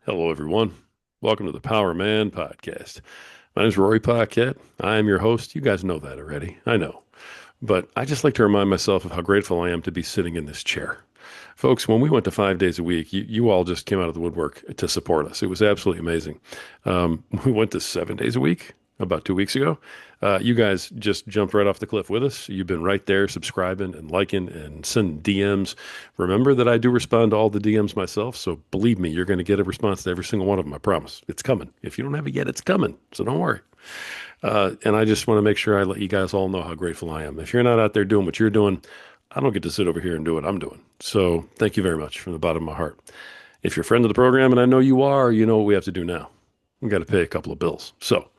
Hello, everyone. Welcome to the Power Man Podcast. My name is Rory Paquette. I am your host. You guys know that already. I know. But I just like to remind myself of how grateful I am to be sitting in this chair. Folks, when we went to 5 days a week, you all just came out of the woodwork to support us. It was absolutely amazing. We went to 7 days a week about 2 weeks ago. You guys just jumped right off the cliff with us. You've been right there subscribing and liking and sending DMs. Remember that I do respond to all the DMs myself. So believe me, you're going to get a response to every single one of them. I promise. It's coming. If you don't have it yet, it's coming. So don't worry. And I just want to make sure I let you guys all know how grateful I am. If you're not out there doing what you're doing, I don't get to sit over here and do what I'm doing. So thank you very much from the bottom of my heart. If you're a friend of the program, and I know you are, you know what we have to do now. We got to pay a couple of bills. So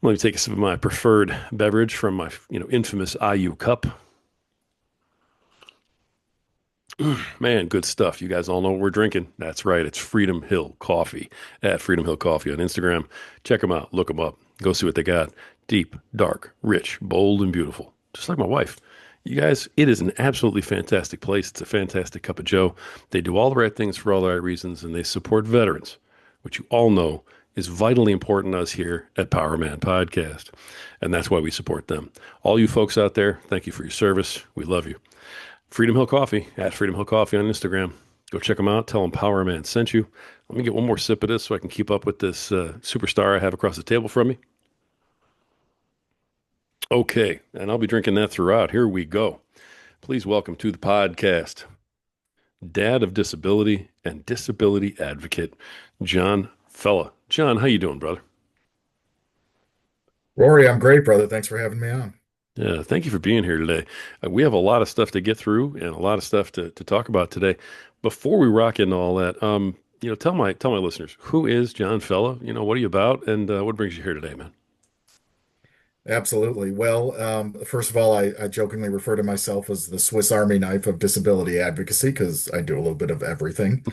let me take a sip of my preferred beverage from my, infamous IU cup. Man, good stuff. You guys all know what we're drinking. That's right. It's Freedom Hill Coffee at Freedom Hill Coffee on Instagram. Check them out. Look them up. Go see what they got. Deep, dark, rich, bold, and beautiful. Just like my wife. You guys, it is an absolutely fantastic place. It's a fantastic cup of joe. They do all the right things for all the right reasons, and they support veterans, which you all know is vitally important to us here at Power Man Podcast. And that's why we support them. All you folks out there, thank you for your service. We love you. Freedom Hill Coffee at Freedom Hill Coffee on Instagram. Go check them out. Tell them Power Man sent you. Let me get one more sip of this so I can keep up with this superstar I have across the table from me. Okay, and I'll be drinking that throughout. Here we go. Please welcome to the podcast, Dad of Disability and Disability Advocate, John Fela. John, how you doing, brother? Rory, I'm great, brother. Thanks for having me on. Yeah, thank you for being here today. We have a lot of stuff to get through and a lot of stuff to talk about today. Before we rock into all that, tell my listeners, who is John Fella? What are you about, and what brings you here today, man? Absolutely. Well, first of all, I jokingly refer to myself as the Swiss Army knife of disability advocacy because I do a little bit of everything.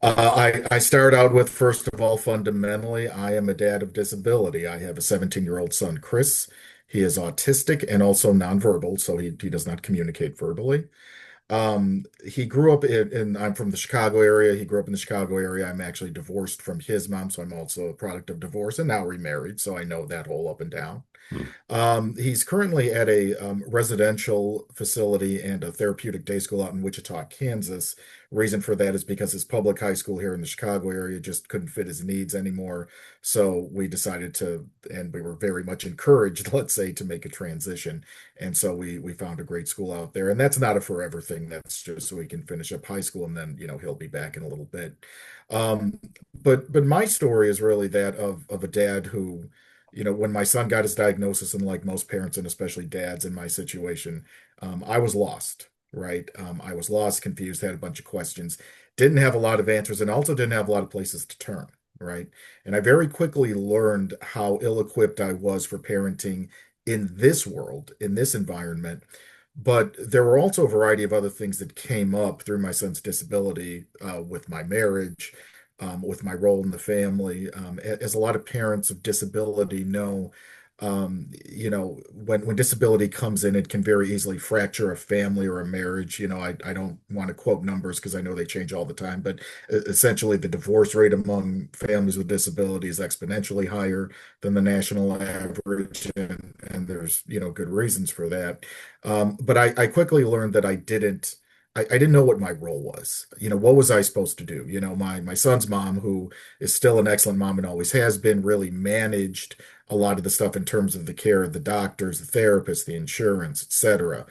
I start out with, first of all, fundamentally, I am a dad of disability. I have a 17-year-old son, Chris. He is autistic and also nonverbal, so he does not communicate verbally. He grew up I'm from the Chicago area. He grew up in the Chicago area. I'm actually divorced from his mom, so I'm also a product of divorce and now remarried, so I know that whole up and down. Hmm. He's currently at a residential facility and a therapeutic day school out in Wichita, Kansas. Reason for that is because his public high school here in the Chicago area just couldn't fit his needs anymore. So we decided to, and we were very much encouraged, let's say, to make a transition. And so we found a great school out there. And that's not a forever thing. That's just so he can finish up high school and then, he'll be back in a little bit. Um, but my story is really that of a dad who when my son got his diagnosis, and like most parents, and especially dads in my situation, I was lost, right? I was lost, confused, had a bunch of questions, didn't have a lot of answers, and also didn't have a lot of places to turn, right? And I very quickly learned how ill-equipped I was for parenting in this world, in this environment. But there were also a variety of other things that came up through my son's disability, with my marriage, with my role in the family. As a lot of parents of disability know, when disability comes in, it can very easily fracture a family or a marriage. I don't want to quote numbers because I know they change all the time, but essentially the divorce rate among families with disability is exponentially higher than the national average, and there's, good reasons for that. But I quickly learned that I didn't know what my role was. What was I supposed to do? My son's mom, who is still an excellent mom and always has been, really managed a lot of the stuff in terms of the care of the doctors, the therapists, the insurance, etc.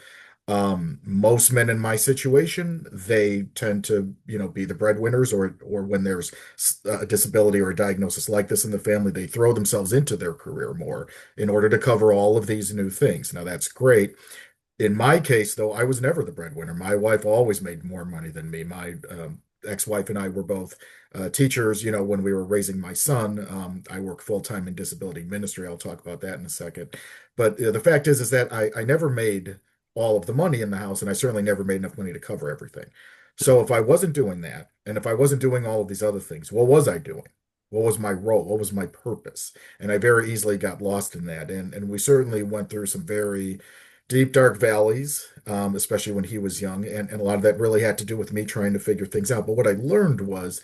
Most men in my situation, they tend to, be the breadwinners, or when there's a disability or a diagnosis like this in the family, they throw themselves into their career more in order to cover all of these new things. Now, that's great. In my case, though, I was never the breadwinner. My wife always made more money than me. My ex-wife and I were both teachers. When we were raising my son, I work full-time in disability ministry. I'll talk about that in a second. But the fact is that I never made all of the money in the house, and I certainly never made enough money to cover everything. So if I wasn't doing that, and if I wasn't doing all of these other things, what was I doing? What was my role? What was my purpose? And I very easily got lost in that. And we certainly went through some very deep, dark valleys, especially when he was young. And a lot of that really had to do with me trying to figure things out. But what I learned was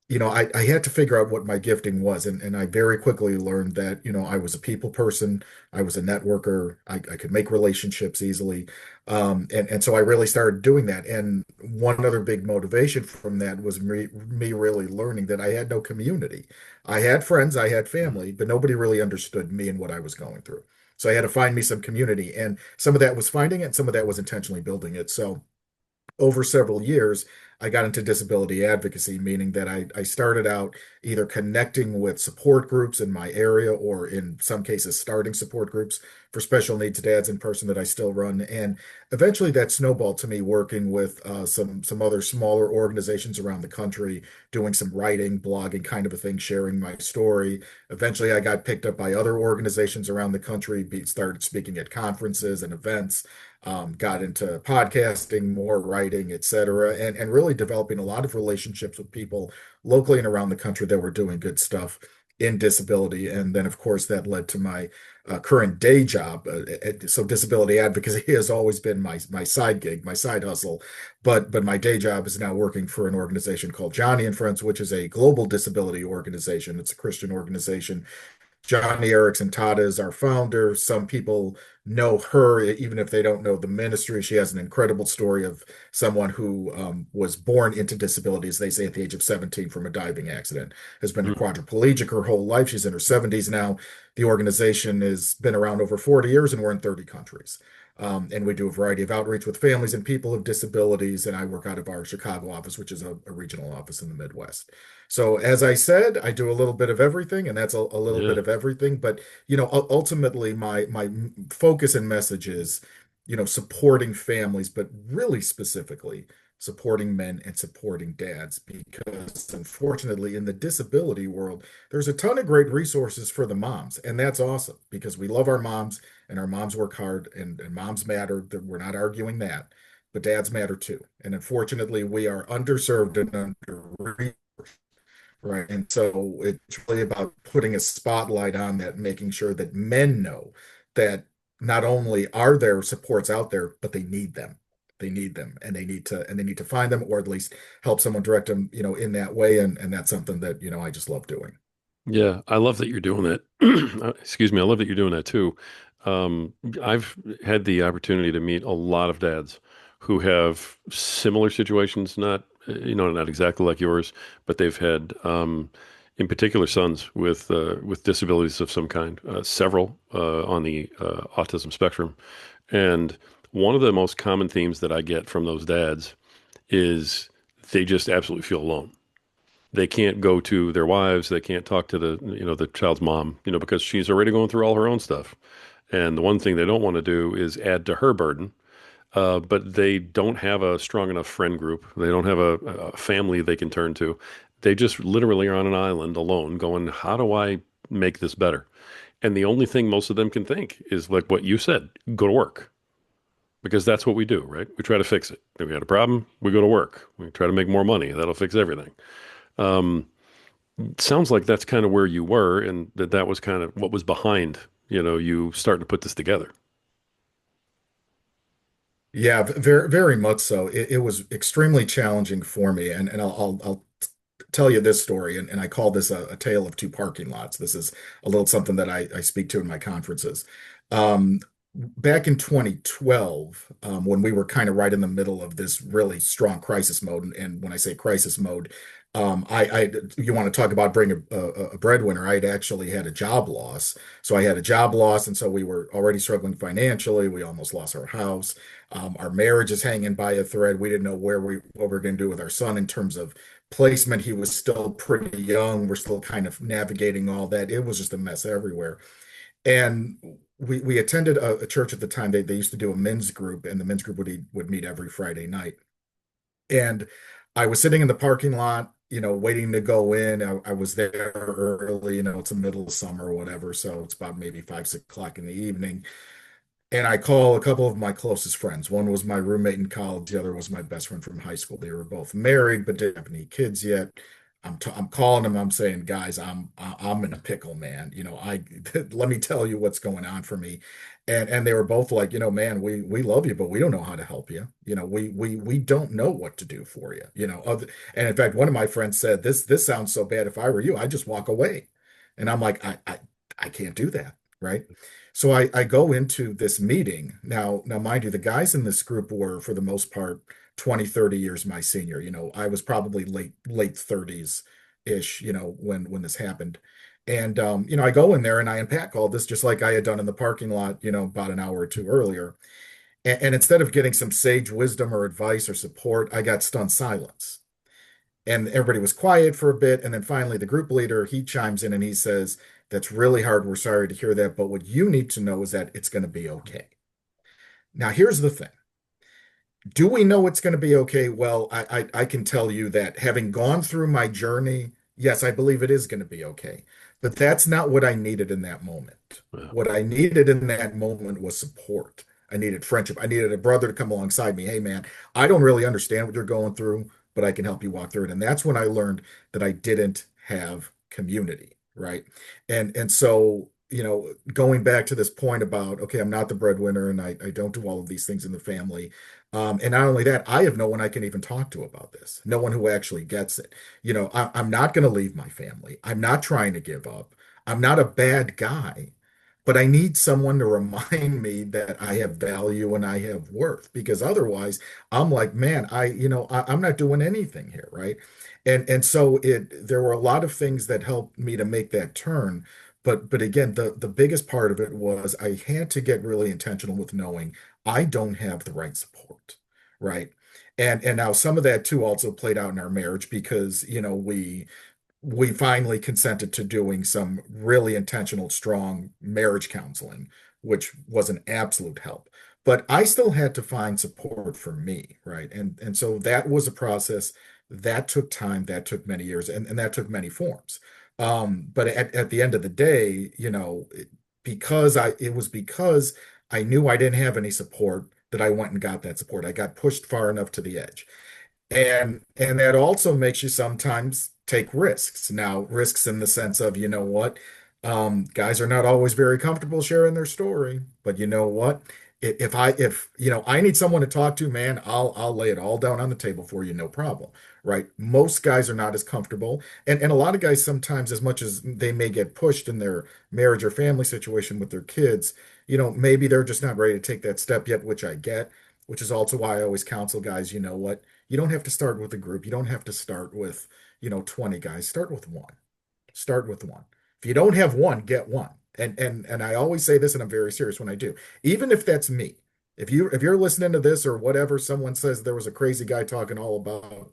I had to figure out what my gifting was, and I very quickly learned that, I was a people person, I was a networker, I could make relationships easily. And so I really started doing that. And one other big motivation from that was me really learning that I had no community. I had friends, I had family, but nobody really understood me and what I was going through. So I had to find me some community, and some of that was finding it, and some of that was intentionally building it. So over several years, I got into disability advocacy, meaning that I started out either connecting with support groups in my area or in some cases starting support groups for special needs dads in person that I still run. And eventually that snowballed to me working with some other smaller organizations around the country, doing some writing, blogging kind of a thing, sharing my story. Eventually I got picked up by other organizations around the country, started speaking at conferences and events, got into podcasting, more writing, etc., and really developing a lot of relationships with people locally and around the country that were doing good stuff in disability. And then, of course, that led to my current day job. So disability advocacy has always been my side gig, my side hustle, but my day job is now working for an organization called Johnny and Friends, which is a global disability organization. It's a Christian organization. Johnny Erickson Tata is our founder. Some people know her, even if they don't know the ministry. She has an incredible story of someone who was born into disabilities, they say at the age of 17 from a diving accident, has been a Mm. quadriplegic her whole life. She's in her 70s now. The organization has been around over 40 years and we're in 30 countries. And we do a variety of outreach with families and people with disabilities. And I work out of our Chicago office, which is a regional office in the Midwest. So, as I said, I do a little bit of everything, and that's a little bit Yeah. of everything. But ultimately, my focus and message is, supporting families, but really specifically supporting men and supporting dads, because unfortunately, in the disability world, there's a ton of great resources for the moms, and that's awesome because we love our moms and our moms work hard, and moms matter. We're not arguing that, but dads matter too. And unfortunately, we are underserved and under. Right. And so it's really about putting a spotlight on that, making sure that men know that not only are there supports out there, but they need them. They need them and they need to find them or at least help someone direct them, in that way. And that's something that, I just love doing. Yeah, I love that you're doing that. Excuse me, I love that you're doing that too. Um, I've had the opportunity to meet a lot of dads who have similar situations, not exactly like yours, but they've had, in particular, sons with disabilities of some kind, several on the autism spectrum. And one of the most common themes that I get from those dads is they just absolutely feel alone. They can't go to their wives. They can't talk to the child's mom, because she's already going through all her own stuff. And the one thing they don't want to do is add to her burden. But they don't have a strong enough friend group. They don't have a family they can turn to. They just literally are on an island alone going, how do I make this better? And the only thing most of them can think is like what you said, go to work. Because that's what we do, right? We try to fix it. If we got a problem, we go to work. We try to make more money. That'll fix everything. Um, Sounds like that's kind of where you were, and that was kind of what was behind, you starting to put this together. Yeah, very, very much so. It was extremely challenging for me. And I'll tell you this story, and I call this a tale of two parking lots. This is a little something that I speak to in my conferences. Um, Back in 2012, when we were kind of right in the middle of this really strong crisis mode, and when I say crisis mode, you want to talk about bringing a breadwinner. I had actually had a job loss. So I had a job loss, and so we were already struggling financially. We almost lost our house. Our marriage is hanging by a thread. We didn't know what we were going to do with our son in terms of placement. He was still pretty young. We're still kind of navigating all that. It was just a mess everywhere. And we attended a church at the time. They used to do a men's group, and the men's group would meet every Friday night. And I was sitting in the parking lot, waiting to go in. I was there early, it's the middle of summer or whatever, so it's about maybe 5, 6 o'clock in the evening. And I call a couple of my closest friends. One was my roommate in college, the other was my best friend from high school. They were both married, but didn't have any kids yet. I'm calling them. I'm saying, guys, I'm in a pickle, man. I let me tell you what's going on for me. And they were both like, man, we love you, but we don't know how to help you. We don't know what to do for you. And in fact, one of my friends said, this sounds so bad. If I were you, I'd just walk away. And I'm like, I can't do that, right? So I go into this meeting. Now, mind you, the guys in this group were, for the most part, 20, 30 years my senior. I was probably late 30s ish, when this happened. And I go in there and I unpack all this just like I had done in the parking lot, about an hour or two earlier. And instead of getting some sage wisdom or advice or support, I got stunned silence. And everybody was quiet for a bit. And then finally, the group leader, he chimes in and he says, "That's really hard. We're sorry to hear that. But what you need to know is that it's going to be okay." Now, here's the thing. Do we know it's going to be okay? Well, I can tell you that having gone through my journey, yes, I believe it is going to be okay. But that's not what I needed in that moment. Yeah. What I needed in that moment was support. I needed friendship. I needed a brother to come alongside me. Hey, man, I don't really understand what you're going through, but I can help you walk through it. And that's when I learned that I didn't have community, right? And so, going back to this point about, okay, I'm not the breadwinner and I don't do all of these things in the family. And not only that, I have no one I can even talk to about this. No one who actually gets it. I'm not going to leave my family. I'm not trying to give up. I'm not a bad guy, but I need someone to remind me that I have value and I have worth because otherwise I'm like, man, I'm not doing anything here, right? And so there were a lot of things that helped me to make that turn. But again, the biggest part of it was I had to get really intentional with knowing I don't have the right support, right? And now some of that too also played out in our marriage because, we finally consented to doing some really intentional, strong marriage counseling, which was an absolute help. But I still had to find support for me, right? And so that was a process that took time, that took many years, and that took many forms. But at the end of the day, because I knew I didn't have any support that I went and got that support. I got pushed far enough to the edge. And that also makes you sometimes take risks. Now, risks in the sense of, you know what, guys are not always very comfortable sharing their story, but you know what? If I need someone to talk to, man, I'll lay it all down on the table for you, no problem. Right? Most guys are not as comfortable. And a lot of guys sometimes, as much as they may get pushed in their marriage or family situation with their kids, maybe they're just not ready to take that step yet, which I get, which is also why I always counsel guys, you know what? You don't have to start with a group. You don't have to start with, 20 guys. Start with one. Start with one. If you don't have one, get one. And I always say this, and I'm very serious when I do. Even if that's me, if you're listening to this or whatever, someone says there was a crazy guy talking all about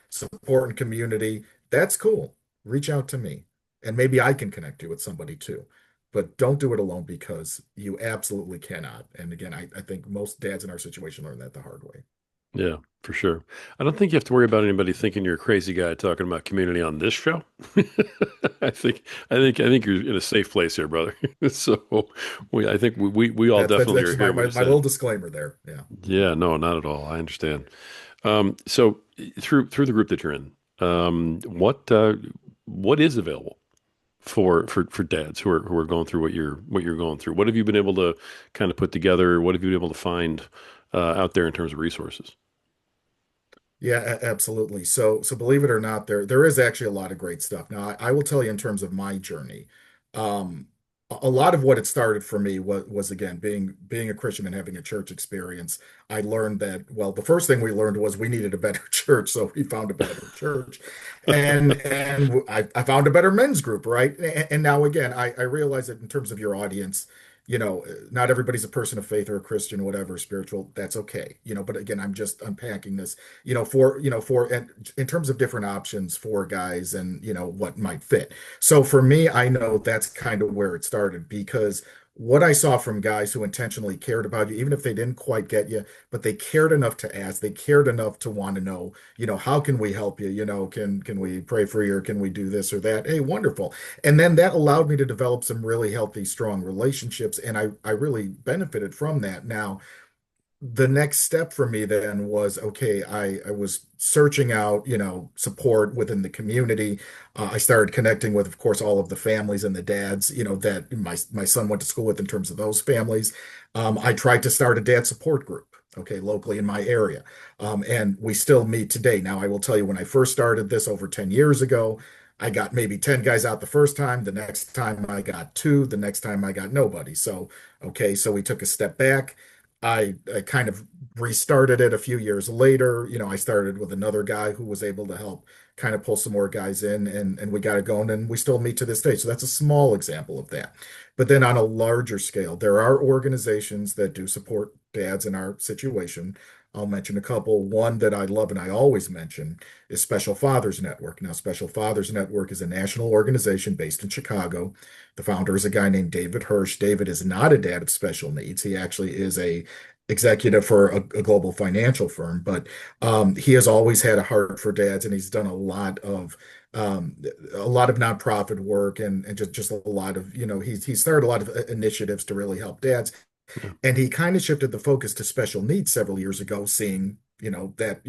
support and community, that's cool. Reach out to me. And maybe I can connect you with somebody too. But don't do it alone because you absolutely cannot. And again, I think most dads in our situation learn that the hard way. Yeah, for sure. I don't think you have to worry about anybody thinking you're a crazy guy talking about community on this show. I think you're in a safe place here, brother. So I think we all That's definitely that's are just my, hearing what my, you're my saying. little disclaimer there. Yeah. Yeah, no, not at all. I understand. So through the group that you're in, what is available for dads who are going through what you're going through? What have you been able to kind of put together? What have you been able to find out there in terms of resources? Yeah, absolutely. So believe it or not, there is actually a lot of great stuff. Now, I will tell you in terms of my journey, a lot of what it started for me was again being a Christian and having a church experience. I learned that, well, the first thing we learned was we needed a better church, so we found a better church, and I found a better men's group, right? And now again, I realize that in terms of your audience. Not everybody's a person of faith or a Christian or whatever, spiritual, that's okay. But again, I'm just unpacking this and in terms of different options for guys and what might fit. So for me, I know that's kind of where it started because what I saw from guys who intentionally cared about you, even if they didn't quite get you, but they cared enough to ask, they cared enough to want to know, how can we help you? Can we pray for you or can we do this or that? Hey, wonderful. And then that allowed me to develop some really healthy, strong relationships, and I really benefited from that. Now, the next step for me then was, okay, I was searching out, support within the community. I started connecting with, of course, all of the families and the dads, that my son went to school with in terms of those families. I tried to start a dad support group, okay, locally in my area. And we still meet today. Now, I will tell you, when I first started this over 10 years ago, I got maybe 10 guys out the first time. The next time I got two. The next time I got nobody. So, okay, so we took a step back. I kind of restarted it a few years later. I started with another guy who was able to help kind of pull some more guys in, and we got it going, and we still meet to this day. So that's a small example of that. But then on a larger scale, there are organizations that do support dads in our situation. I'll mention a couple. One that I love and I always mention is Special Fathers Network. Now, Special Fathers Network is a national organization based in Chicago. The founder is a guy named David Hirsch. David is not a dad of special needs. He actually is a executive for a global financial firm, but he has always had a heart for dads, and he's done um, a lot of nonprofit work, and just a lot of, he started a lot of initiatives to really help dads. Yeah. And he kind of shifted the focus to special needs several years ago, seeing, that,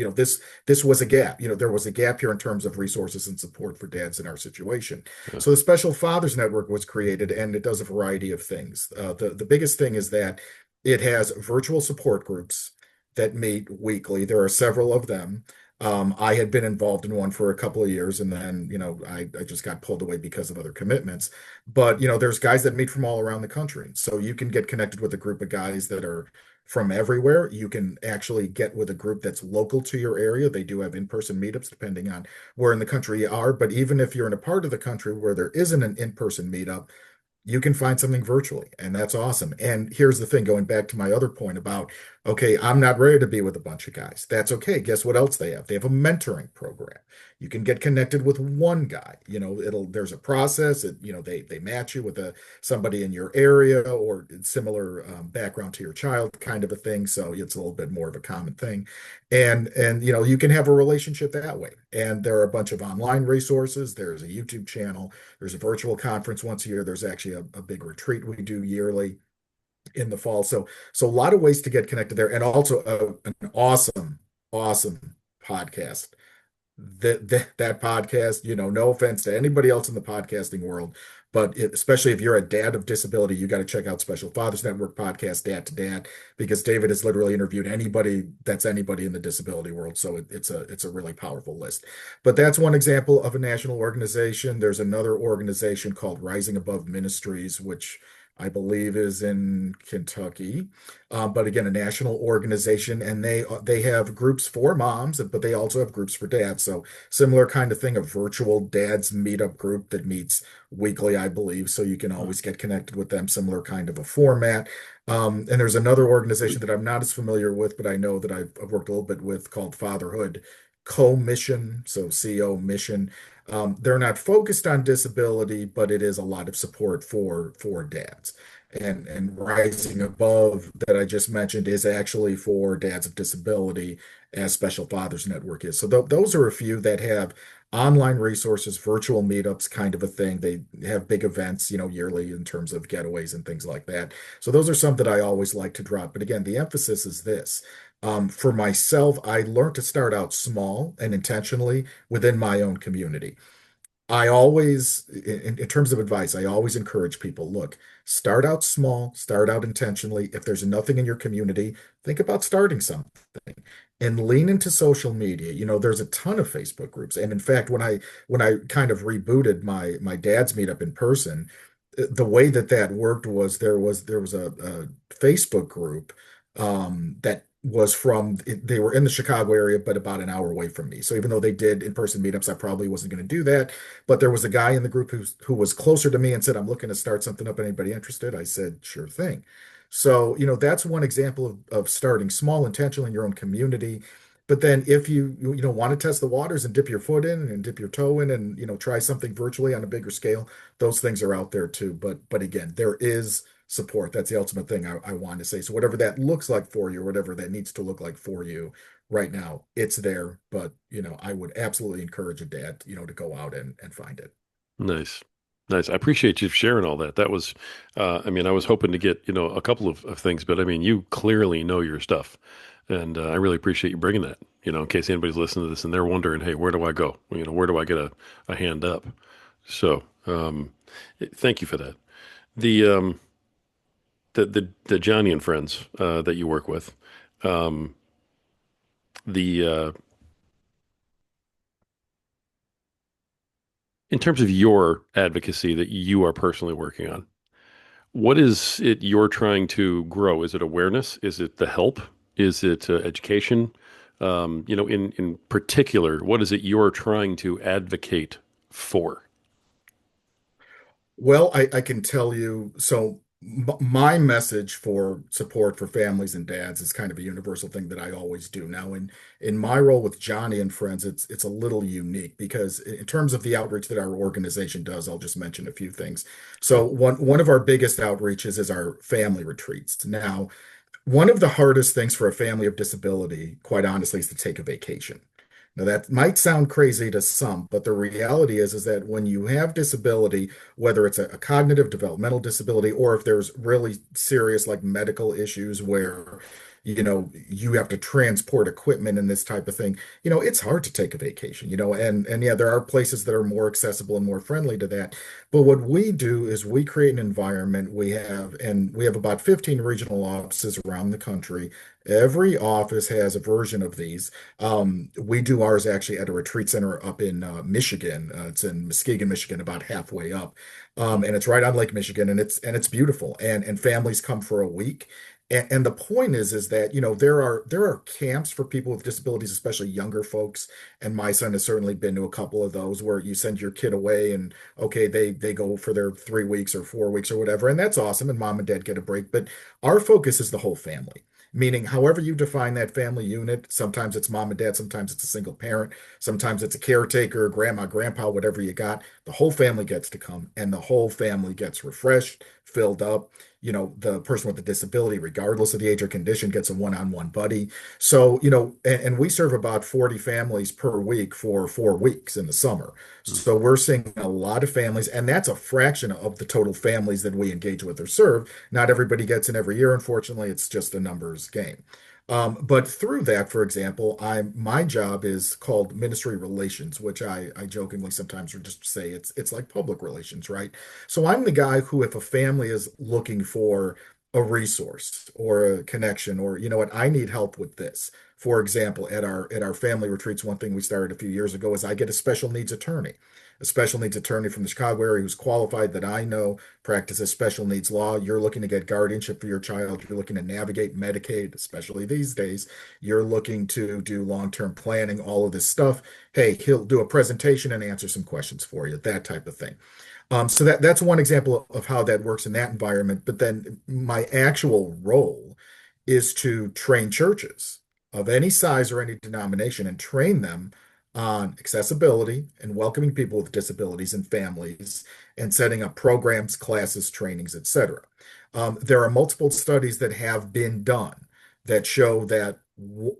this was a gap. There was a gap here in terms of resources and support for dads in our situation. Yeah. So the Special Fathers Network was created, and it does a variety of things. The biggest thing is that it has virtual support groups that meet weekly. There are several of them. I had been involved in one for a couple of years, and then, I just got pulled away because of other commitments. But, there's guys that meet from all around the country. So you can get connected with a group of guys that are from everywhere. You can actually get with a group that's local to your area. They do have in-person meetups depending on where in the country you are. But even if you're in a part of the country where there isn't an in-person meetup, you can find something virtually, and that's awesome. And here's the thing, going back to my other point about, okay, I'm not ready to be with a bunch of guys. That's okay. Guess what else they have? They have a mentoring program. You can get connected with one guy. There's a process. They match you with somebody in your area or similar background to your child, kind of a thing. So it's a little bit more of a common thing. And you can have a relationship that way. And there are a bunch of online resources. There's a YouTube channel. There's a virtual conference once a year. There's actually a big retreat we do yearly in the fall. So a lot of ways to get connected there, and also an awesome podcast. That podcast, no offense to anybody else in the podcasting world, but especially if you're a dad of disability, you got to check out Special Fathers Network podcast, Dad to Dad, because David has literally interviewed anybody in the disability world. So it's a really powerful list. But that's one example of a national organization. There's another organization called Rising Above Ministries, which I believe is in Kentucky. But again, a national organization, and they have groups for moms, but they also have groups for dads. So similar kind of thing, a virtual dads meetup group that meets weekly, I believe. So you can always get connected with them. Similar kind of a format. And there's another organization that I'm not as familiar with, but I know that I've worked a little bit with, called Fatherhood Co-Mission. So CO Mission. They're not focused on disability, but it is a lot of support for dads. And Rising Above that I just mentioned is actually for dads of disability, as Special Fathers Network is. So those are a few that have online resources, virtual meetups, kind of a thing. They have big events, yearly in terms of getaways and things like that. So those are some that I always like to drop. But again, the emphasis is this. For myself, I learned to start out small and intentionally within my own community. I always, in terms of advice, I always encourage people, look, start out small, start out intentionally. If there's nothing in your community, think about starting something and lean into social media. There's a ton of Facebook groups. And in fact, when I kind of rebooted my dad's meetup in person, the way that worked was there was a Facebook group that was they were in the Chicago area, but about an hour away from me. So even though they did in-person meetups, I probably wasn't going to do that. But there was a guy in the group who was closer to me and said, "I'm looking to start something up. Anybody interested?" I said, "Sure thing." So, that's one example of starting small, intentionally in your own community. But then if you want to test the waters and dip your foot in and dip your toe in and, try something virtually on a bigger scale, those things are out there too. But again, there is support. That's the ultimate thing I want to say. So whatever that looks like for you, or whatever that needs to look like for you right now, it's there. But, I would absolutely encourage a dad, to go out and find it. Nice. Nice. I appreciate you sharing all that. That was, I mean, I was hoping to get, a couple of things, but I mean, you clearly know your stuff. And I really appreciate you bringing that, in case anybody's listening to this and they're wondering, hey, where do I go? Where do I get a hand up? So, thank you for that. The, the Johnny and friends, that you work with, um, the, in terms of your advocacy that you are personally working on, what is it you're trying to grow? Is it awareness? Is it the help? Is it education? In particular, what is it you're trying to advocate for? Well, I can tell you, so my message for support for families and dads is kind of a universal thing that I always do. Now, in my role with Johnny and Friends, it's a little unique because in terms of the outreach that our organization does, I'll just mention a few things. So Okay. one of our biggest outreaches is our family retreats. Now, one of the hardest things for a family of disability, quite honestly, is to take a vacation. Now, that might sound crazy to some, but the reality is that when you have disability, whether it's a cognitive developmental disability, or if there's really serious like medical issues where, you have to transport equipment and this type of thing, it's hard to take a vacation, and yeah, there are places that are more accessible and more friendly to that. But what we do is we create an environment and we have about 15 regional offices around the country. Every office has a version of these. We do ours actually at a retreat center up in Michigan. It's in Muskegon, Michigan, about halfway up, Mm, and it's right on Lake Michigan, and it's beautiful. And families come for a week. And the point is that there are camps for people with disabilities, especially younger folks. And my son has certainly been to a couple of those where you send your kid away, and okay, they go for their 3 weeks or 4 weeks or whatever, and that's awesome. And mom and dad get a break, but our focus is the whole family. Meaning, however you define that family unit, sometimes it's mom and dad, sometimes it's a single parent, sometimes it's a caretaker, grandma, grandpa, whatever you got. The whole family gets to come and the whole family gets refreshed, filled up. The person with the disability, regardless of the age or condition, gets a one-on-one buddy. So, and we serve about 40 families per week for 4 weeks in the summer. mm, So we're seeing a lot of families, and that's a fraction of the total families that we engage with or serve. Not everybody gets in every year, unfortunately. It's just a numbers game. But through that, for example, my job is called ministry relations, which I jokingly sometimes would just say it's like public relations, right? So I'm the guy who, if a family is looking for a resource or a connection, or you know what, I need help with this. For example, at our family retreats, one thing we started a few years ago is I get a special needs attorney from the Chicago area who's qualified that I know practices special needs law. You're looking to get guardianship for your child. You're looking to navigate Medicaid, especially these days. You're looking to do long-term planning, all of this stuff. Hey, he'll do a presentation and answer some questions for you, that type of thing. So that's one example of how that works in that environment. But then my actual role is to train churches of any size or any denomination and train them on accessibility and welcoming people with disabilities and families and setting up programs, classes, trainings, etc. There are multiple studies that have been done that show that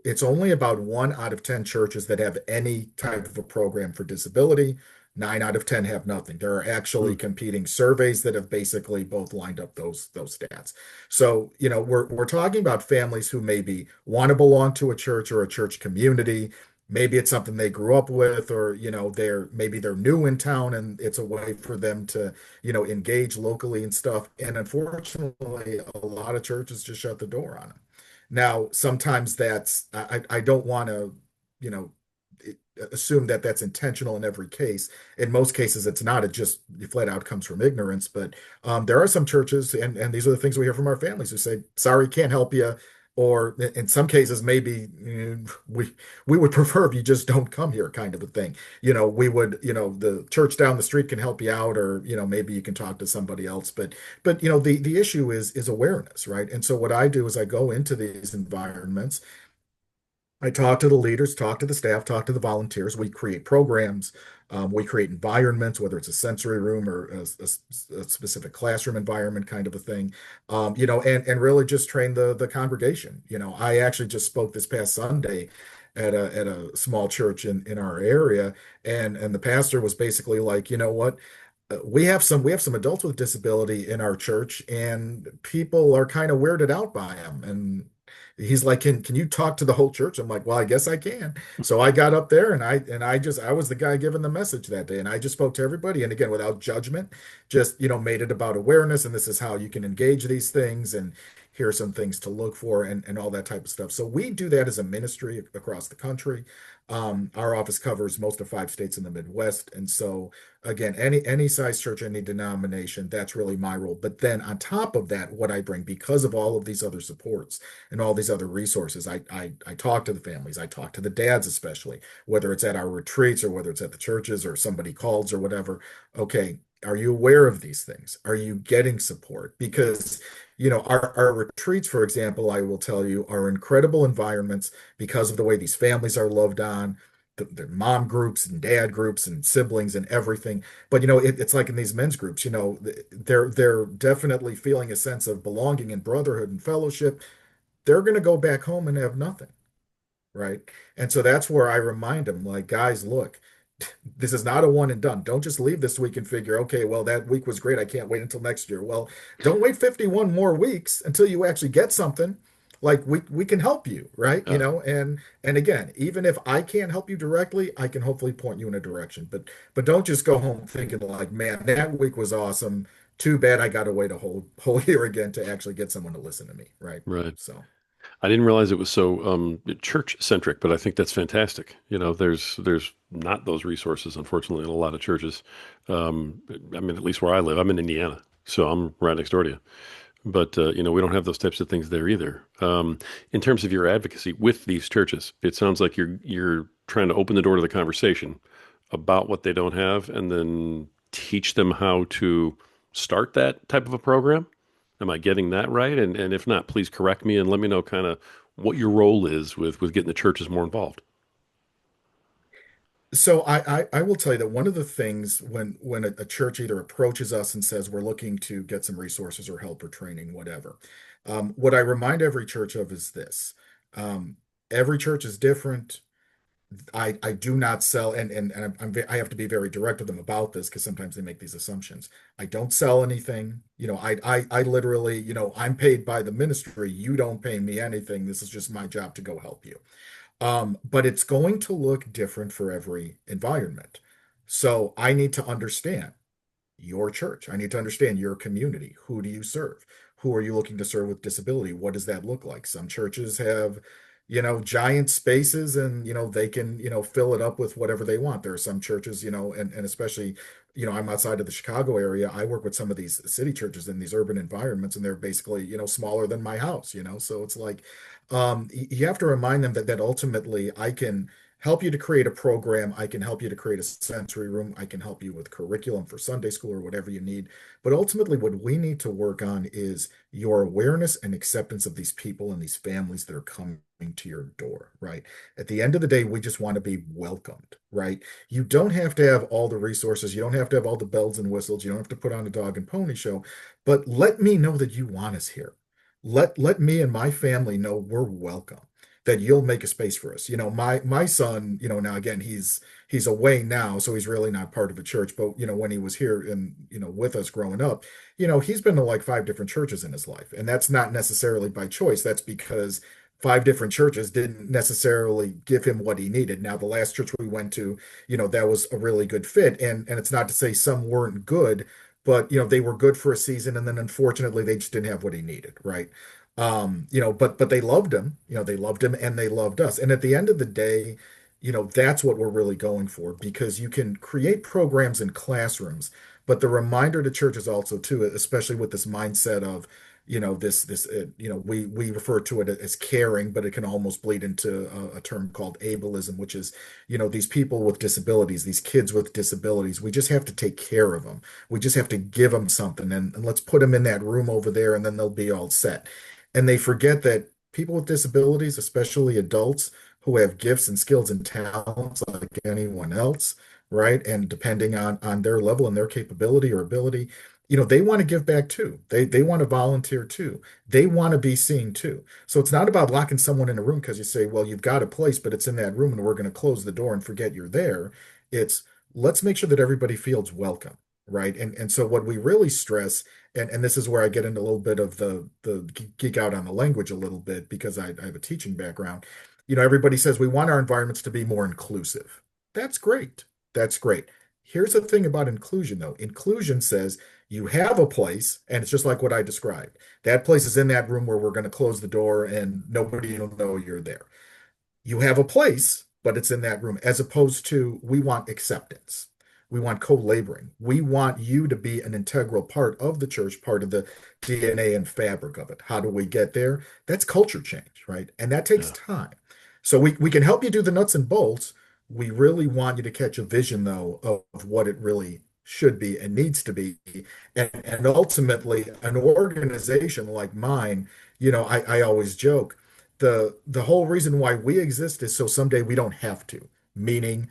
it's only about 1 out of 10 churches that have any type of a program for disability. 9 out of 10 have nothing. There are actually mm. competing surveys that have basically both lined up those stats. So, we're talking about families who maybe want to belong to a church or a church community. Maybe it's something they grew up with, or they're new in town, and it's a way for them to engage locally and stuff. And unfortunately, a lot of churches just shut the door on them. Now, sometimes I don't want to, you know, assume that that's intentional in every case. In most cases, it's not. It just flat out comes from ignorance. But there are some churches, and these are the things we hear from our families who say, "Sorry, can't help you." Or in some cases, maybe we would prefer if you just don't come here, kind of a thing. We would, the church down the street can help you out, or maybe you can talk to somebody else. But the issue is awareness, right? And so what I do is I go into these environments. I talk to the leaders, talk to the staff, talk to the volunteers. We create programs. We create environments, whether it's a sensory room or a specific classroom environment, kind of a thing. And really just train the congregation. I actually just spoke this past Sunday at a small church in our area, and the pastor was basically like, you know what? we have some adults with disability in our church, and people are kind of weirded out by him. And he's like, "Can you talk to the whole church?" I'm like, "Well, I guess I can." So I got up there, and I was the guy giving the message that day, and I just spoke to everybody, and again, without judgment, just made it about awareness, and this is how you can engage these things, and here are some things to look for, and all that type of stuff. So we do that as a ministry across the country. Our office covers most of 5 states in the Midwest, and so again, any size church, any denomination, that's really my role. But then on top of that, what I bring, because of all of these other supports and all these other resources, I talk to the families, I talk to the dads, especially, whether it's at our retreats or whether it's at the churches or somebody calls or whatever. Okay, are you aware of these things? Are you getting support? Because our retreats, for example, I will tell you, are incredible environments because of the way these families are loved on, the mom groups and dad groups and siblings and everything. But it's like in these men's groups, they're definitely feeling a sense of belonging and brotherhood and fellowship. They're going to go back home and have nothing, right? And so that's where I remind them, like, guys, look, this is not a one and done. Don't just leave this week and figure, okay, well, that week was great. I can't wait until next year. Well, don't wait 51 more weeks until you actually get something. Like we can help you, right? Uh, And again, even if I can't help you directly, I can hopefully point you in a direction. But don't just go home thinking like, man, that week was awesome. Too bad I got to wait a whole year again to actually get someone to listen to me, right? right. So. I didn't realize it was so church centric, but I think that's fantastic. There's not those resources, unfortunately, in a lot of churches. I mean, at least where I live, I'm in Indiana, so I'm right next door to you. But we don't have those types of things there either. In terms of your advocacy with these churches, it sounds like you're trying to open the door to the conversation about what they don't have, and then teach them how to start that type of a program. Am I getting that right? And if not, please correct me and let me know kind of what your role is with getting the churches more involved. So I will tell you that one of the things when a church either approaches us and says we're looking to get some resources or help or training, whatever, what I remind every church of is this. Um, every church is different. I do not sell, and I have to be very direct with them about this because sometimes they make these assumptions. I don't sell anything. I literally, I'm paid by the ministry. You don't pay me anything. This is just my job to go help you. But it's going to look different for every environment. So I need to understand your church. I need to understand your community. Who do you serve? Who are you looking to serve with disability? What does that look like? Some churches have, giant spaces and, they can, fill it up with whatever they want. There are some churches, and especially, I'm outside of the Chicago area. I work with some of these city churches in these urban environments, and they're basically, smaller than my house, so it's like, you have to remind them that ultimately I can help you to create a program. I can help you to create a sensory room. I can help you with curriculum for Sunday school or whatever you need. But ultimately, what we need to work on is your awareness and acceptance of these people and these families that are coming to your door, right? At the end of the day, we just want to be welcomed, right? You don't have to have all the resources. You don't have to have all the bells and whistles. You don't have to put on a dog and pony show, but let me know that you want us here. Let me and my family know we're welcome, that you'll make a space for us. My son, now again, he's away now, so he's really not part of a church. But when he was here and with us growing up, he's been to like 5 different churches in his life, and that's not necessarily by choice. That's because 5 different churches didn't necessarily give him what he needed. Now, the last church we went to, that was a really good fit, and it's not to say some weren't good, but they were good for a season, and then unfortunately they just didn't have what he needed, right? But they loved him, they loved him and they loved us. And at the end of the day, that's what we're really going for, because you can create programs in classrooms, but the reminder to churches also too, especially with this mindset of, we refer to it as caring, but it can almost bleed into a term called ableism, which is, these people with disabilities, these kids with disabilities, we just have to take care of them. We just have to give them something, and let's put them in that room over there and then they'll be all set. And they forget that people with disabilities, especially adults who have gifts and skills and talents like anyone else, right? And depending on their level and their capability or ability, they want to give back too. They want to volunteer too. They want to be seen too. So it's not about locking someone in a room because you say, well, you've got a place, but it's in that room and we're going to close the door and forget you're there. It's let's make sure that everybody feels welcome. right? And so what we really stress, and this is where I get into a little bit of the geek out on the language a little bit because I have a teaching background. Everybody says we want our environments to be more inclusive. That's great. That's great. Here's the thing about inclusion, though. Inclusion says you have a place, and it's just like what I described. That place is in that room where we're going to close the door and nobody will know you're there. You have a place, but it's in that room, as opposed to we want acceptance. We want co-laboring. We want you to be an integral part of the church, part of the DNA and fabric of it. How do we get there? That's culture change, right? And that takes Yeah. time. So we can help you do the nuts and bolts. We really want you to catch a vision, though, of what it really should be and needs to be. And ultimately, an organization like mine, I always joke the whole reason why we exist is so someday we don't have to, meaning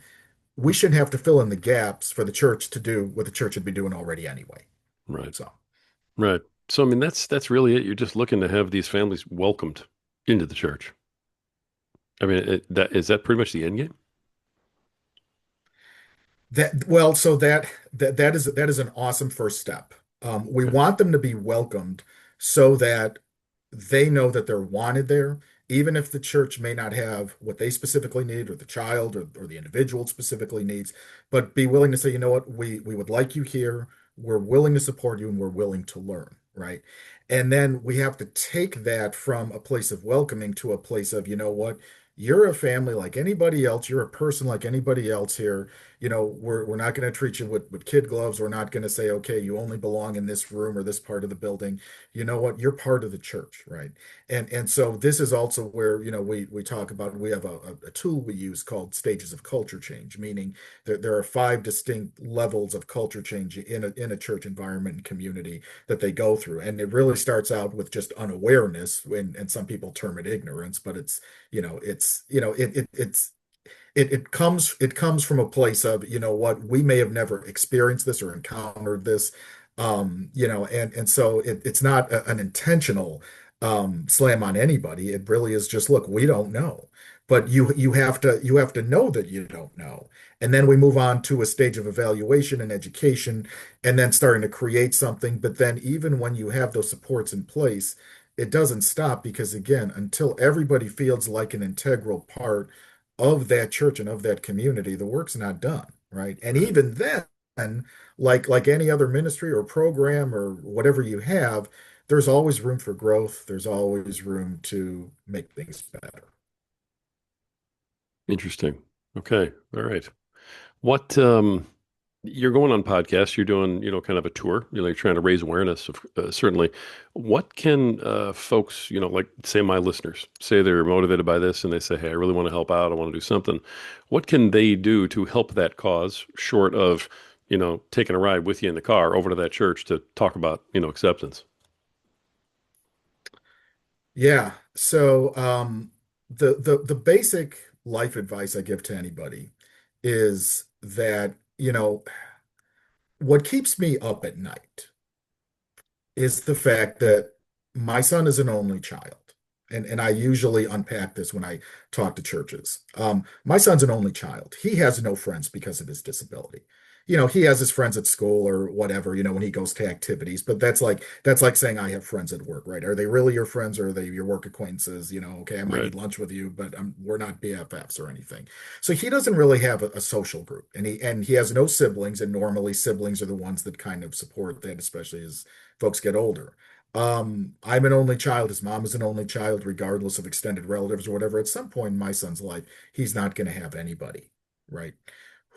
we shouldn't have to fill in the gaps for the church to do what the church would be doing already anyway. Right. So Right. So I mean that's really it. You're just looking to have these families welcomed into the church. I mean, that is that pretty much the end game? that is an awesome first step. We Okay. want them to be welcomed so that they know that they're wanted there, even if the church may not have what they specifically need, or the child, or the individual specifically needs, but be willing to say, you know what, we would like you here. We're willing to support you and we're willing to learn, right? And then we have to take that from a place of welcoming to a place of, you know what, you're a family like anybody else. You're a person like anybody else here. We're not going to treat you with kid gloves. We're not going to say, okay, you only belong in this room or this part of the building. You know what? You're part of the church, right? And so this is also where, we talk about, we have a tool we use called stages of culture change, meaning there are five distinct levels of culture change in a church environment and community that they go through. And it really starts out with just unawareness, and some people term it ignorance, but it comes from a place of, what, we may have never experienced this or encountered this. And so it's not an intentional slam on anybody. It really is just, look, we don't know. But you have to know that you don't know. And then we move on to a stage of evaluation and education, and then starting to create something. But then even when you have those supports in place, it doesn't stop, because again, until everybody feels like an integral part of that church and of that community, the work's not done, right? And Right. even then, like any other ministry or program or whatever you have, there's always room for growth. There's always room to make things better. Interesting. Okay. All right. What you're going on podcasts, you're doing, kind of a tour, you're trying to raise awareness of certainly. What can folks, like say my listeners, say they're motivated by this and they say, "Hey, I really want to help out. I want to do something." What can they do to help that cause short of, taking a ride with you in the car over to that church to talk about, acceptance? Yeah. So the basic life advice I give to anybody is that, what keeps me up at night is the fact that my son is an only child. And I usually unpack this when I talk to churches. My son's an only child. He has no friends because of his disability. He has his friends at school or whatever, when he goes to activities, but that's like saying I have friends at work, right? Are they really your friends, or are they your work acquaintances? Okay, I might Right. eat lunch with you, but we're not BFFs or anything. So he doesn't really have a social group, and he has no siblings, and normally siblings are the ones that kind of support that, especially as folks get older. I'm an only child. His mom is an only child, regardless of extended relatives or whatever. At some point in my son's life, he's not going to have anybody, right?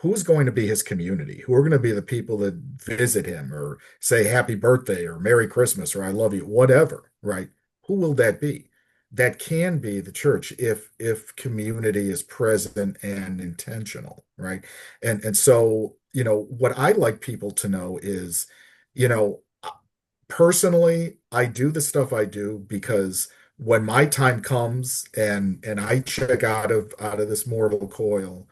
Who's going to be his community? Who are going to be the people that visit him or say happy birthday or Merry Christmas or I love you, whatever, right? Who will that be? That can be the church if community is present and intentional, right? And so, what I'd like people to know is, you know, personally, I do the stuff I do because when my time comes and I check out of this mortal coil,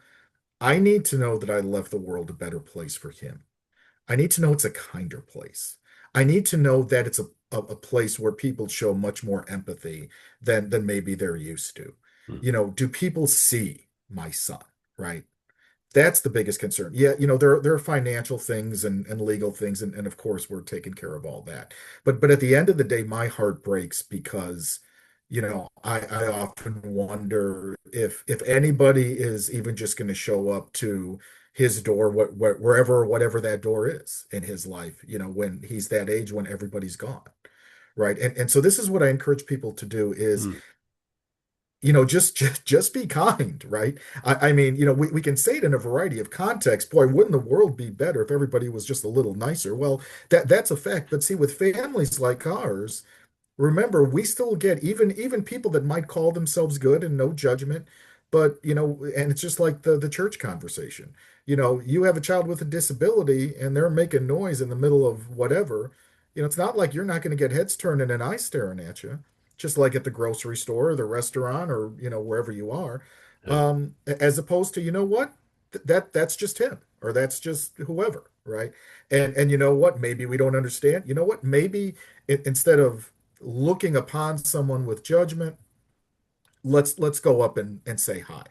I need to know that I left the world a better place for him. I need to know it's a kinder place. I need to know that it's a place where people show much more empathy than maybe they're used to. Mm. Do people see my son, right? That's the biggest concern. Yeah, there are financial things and legal things, and of course we're taking care of all that. But at the end of the day, my heart breaks because, I often wonder if anybody is even just going to show up to his door, wherever, whatever that door is in his life, when he's that age when everybody's gone. Right. And so this is what I encourage people to do is Mm, just be kind, right? I mean, we can say it in a variety of contexts. Boy, wouldn't the world be better if everybody was just a little nicer? Well, that's a fact. But see, with families like ours, remember, we still get even people that might call themselves good and no judgment, but and it's just like the church conversation. You have a child with a disability and they're making noise in the middle of whatever. It's not like you're not going to get heads turning and eyes staring at you, just like at the grocery store or the restaurant or wherever you are. yeah, As opposed to, you know what? That's just him or that's just whoever, right? And you know what? Maybe we don't understand. You know what? Maybe instead of looking upon someone with judgment, let's go up and say hi.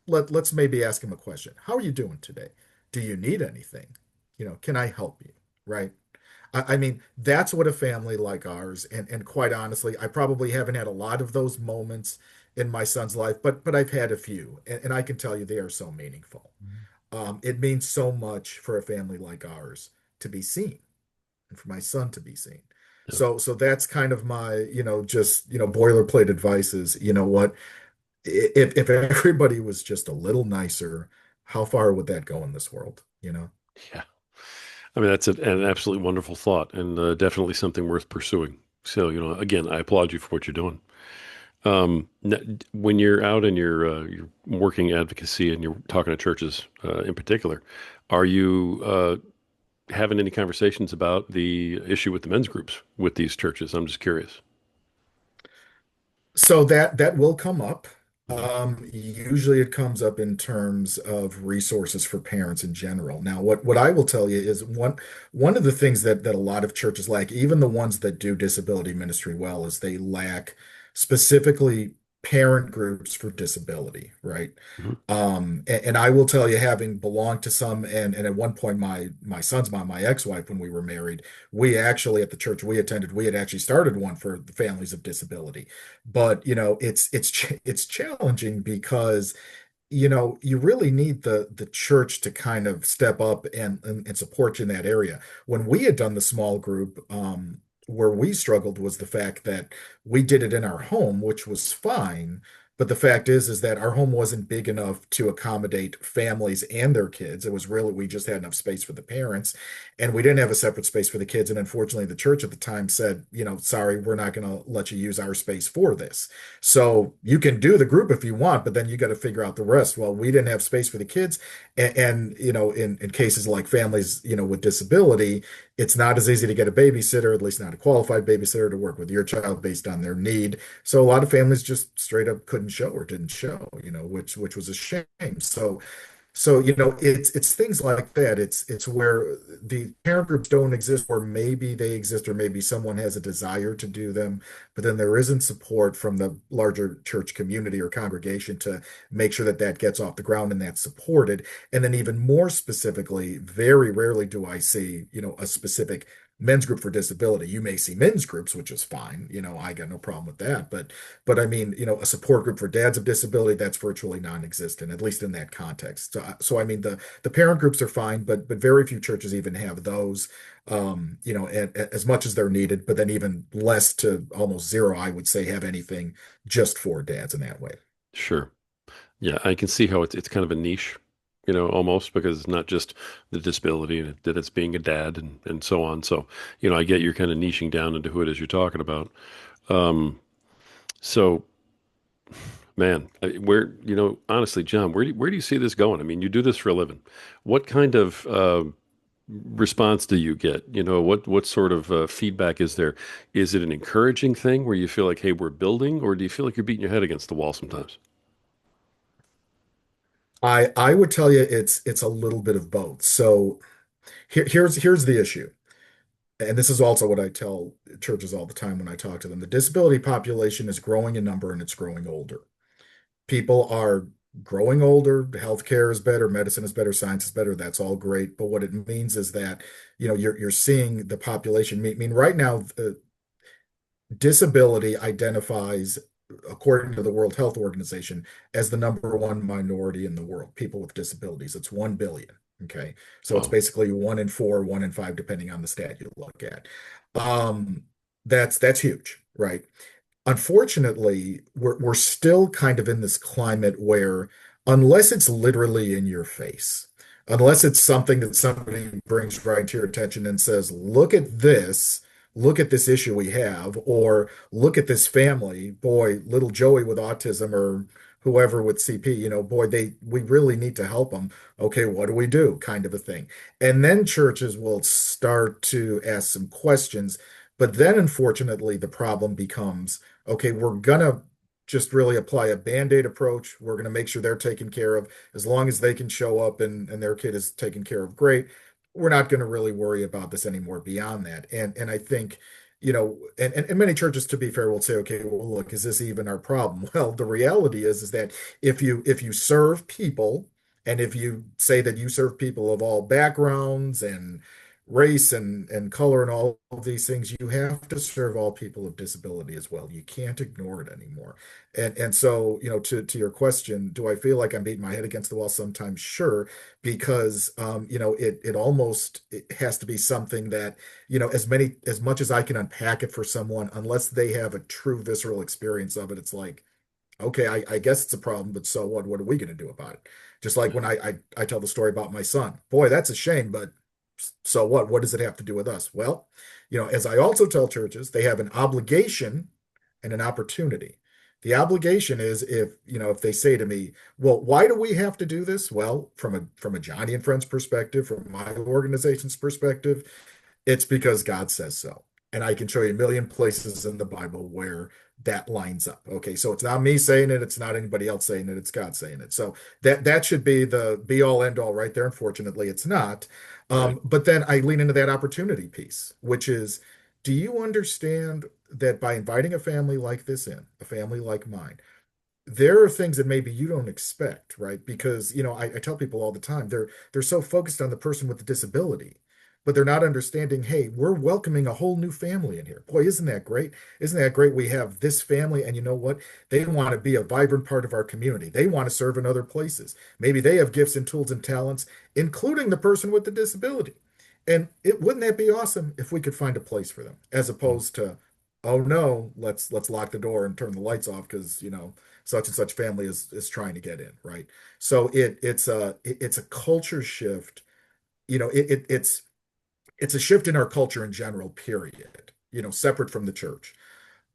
Let's maybe ask him a question. How are you doing today? Do you need anything? Can I help you? Right? I mean, that's what a family like ours, and quite honestly, I probably haven't had a lot of those moments in my son's life, but I've had a few, and I can tell you they are so meaningful. It means so much for a family like ours to be seen and for my son to be seen. yeah. So that's kind of my, just, boilerplate advice is, you know what, if everybody was just a little nicer, how far would that go in this world, Yeah. I mean, that's an absolutely wonderful thought and definitely something worth pursuing. So, again, I applaud you for what you're doing. When you're out and you're working advocacy and you're talking to churches in particular, are you having any conversations about the issue with the men's groups with these churches? I'm just curious. So that will come up. Mhm. Usually it comes up in terms of resources for parents in general. Now, what I will tell you is one of the things that a lot of churches lack, even the ones that do disability ministry well, is they lack specifically parent groups for disability, right? Mhm. And I will tell you, having belonged to some, and at one point, my son's mom, my ex-wife, when we were married, we actually at the church we attended, we had actually started one for the families of disability. But it's challenging because you really need the church to kind of step up and support you in that area. When we had done the small group, where we struggled was the fact that we did it in our home, which was fine. But the fact is that our home wasn't big enough to accommodate families and their kids. It was really, we just had enough space for the parents, and we didn't have a separate space for the kids. And unfortunately, the church at the time said, sorry, we're not going to let you use our space for this. So you can do the group if you want, but then you got to figure out the rest. Well, we didn't have space for the kids. And in cases like families, with disability, it's not as easy to get a babysitter, at least not a qualified babysitter to work with your child based on their need. So a lot of families just straight up couldn't show or didn't show, which was a shame. So, it's things like that. It's where the parent groups don't exist, or maybe they exist, or maybe someone has a desire to do them, but then there isn't support from the larger church community or congregation to make sure that that gets off the ground and that's supported. And then even more specifically, very rarely do I see, a specific men's group for disability. You may see men's groups, which is fine. I got no problem with that. But I mean, a support group for dads of disability, that's virtually non-existent, at least in that context. So I mean, the parent groups are fine, but very few churches even have those, as much as they're needed, but then even less to almost zero, I would say, have anything just for dads in that way. Sure. Yeah, I can see how it's kind of a niche, almost because it's not just the disability and that it's being a dad and so on. So, I get you're kind of niching down into who it is you're talking about. Um, so, man, where, honestly, John, where do you see this going? I mean, you do this for a living. What kind of response do you get? What sort of feedback is there? Is it an encouraging thing where you feel like, hey, we're building, or do you feel like you're beating your head against the wall sometimes? I would tell you it's a little bit of both. So here's the issue. And this is also what I tell churches all the time when I talk to them. The disability population is growing in number and it's growing older. People are growing older, healthcare is better, medicine is better, science is better. That's all great. But what it means is that, you're seeing the population. I mean, right now, disability identifies, according to the World Health Organization, as the number one minority in the world, people with disabilities. It's 1 billion. Okay. So it's Wow. basically 1 in 4, 1 in 5, depending on the stat you look at. Um, that's huge, right? Unfortunately, we're still kind of in this climate where, unless it's literally in your face, unless it's something that somebody brings right to your attention and says, look at this issue we have, or look at this family, boy, little Joey with autism or whoever with CP, boy, we really need to help them. Okay, what do we do? Kind of a thing. And then churches will start to ask some questions. But then, unfortunately, the problem becomes, okay, we're gonna just really apply a band-aid approach. We're gonna make sure they're taken care of. As long as they can show up and their kid is taken care of, great. We're not gonna really worry about this anymore beyond that. And I think, and many churches, to be fair, will say, okay, well, look, is this even our problem? Well, the reality is that if you serve people, and if you say that you serve people of all backgrounds and race and color and all of these things, you have to serve all people with disability as well. You can't ignore it anymore. And so, to your question, do I feel like I'm beating my head against the wall sometimes? Sure, because it has to be something that, as much as I can unpack it for someone, unless they have a true visceral experience of it, it's like, okay, I guess it's a problem, but so what? What are we going to do about it? Just like when I tell the story about my son. Boy, that's a shame, but so what? What does it have to do with us? Well, as I also tell churches, they have an obligation and an opportunity. The obligation is, if they say to me, well, why do we have to do this? Well, from a Johnny and Friends perspective, from my organization's perspective, it's because God says so. And I can show you a million places in the Bible where that lines up. Okay, so it's not me saying it, it's not anybody else saying it, it's God saying it. So that should be the be all end all right there. Unfortunately, it's not. Right. But then I lean into that opportunity piece, which is, do you understand that by inviting a family like this in, a family like mine, there are things that maybe you don't expect, right? Because, I tell people all the time, they're so focused on the person with the disability, but they're not understanding, hey, we're welcoming a whole new family in here. Boy, isn't that great? Isn't that great? We have this family, and you know what? They want to be a vibrant part of our community. They want to serve in other places. Maybe they have gifts and tools and talents, including the person with the disability. And it wouldn't that be awesome if we could find a place for them, as opposed to, oh no, let's lock the door and turn the lights off because, such and such family is trying to get in, right? So it's a culture shift. It's a shift in our culture in general, period, separate from the church.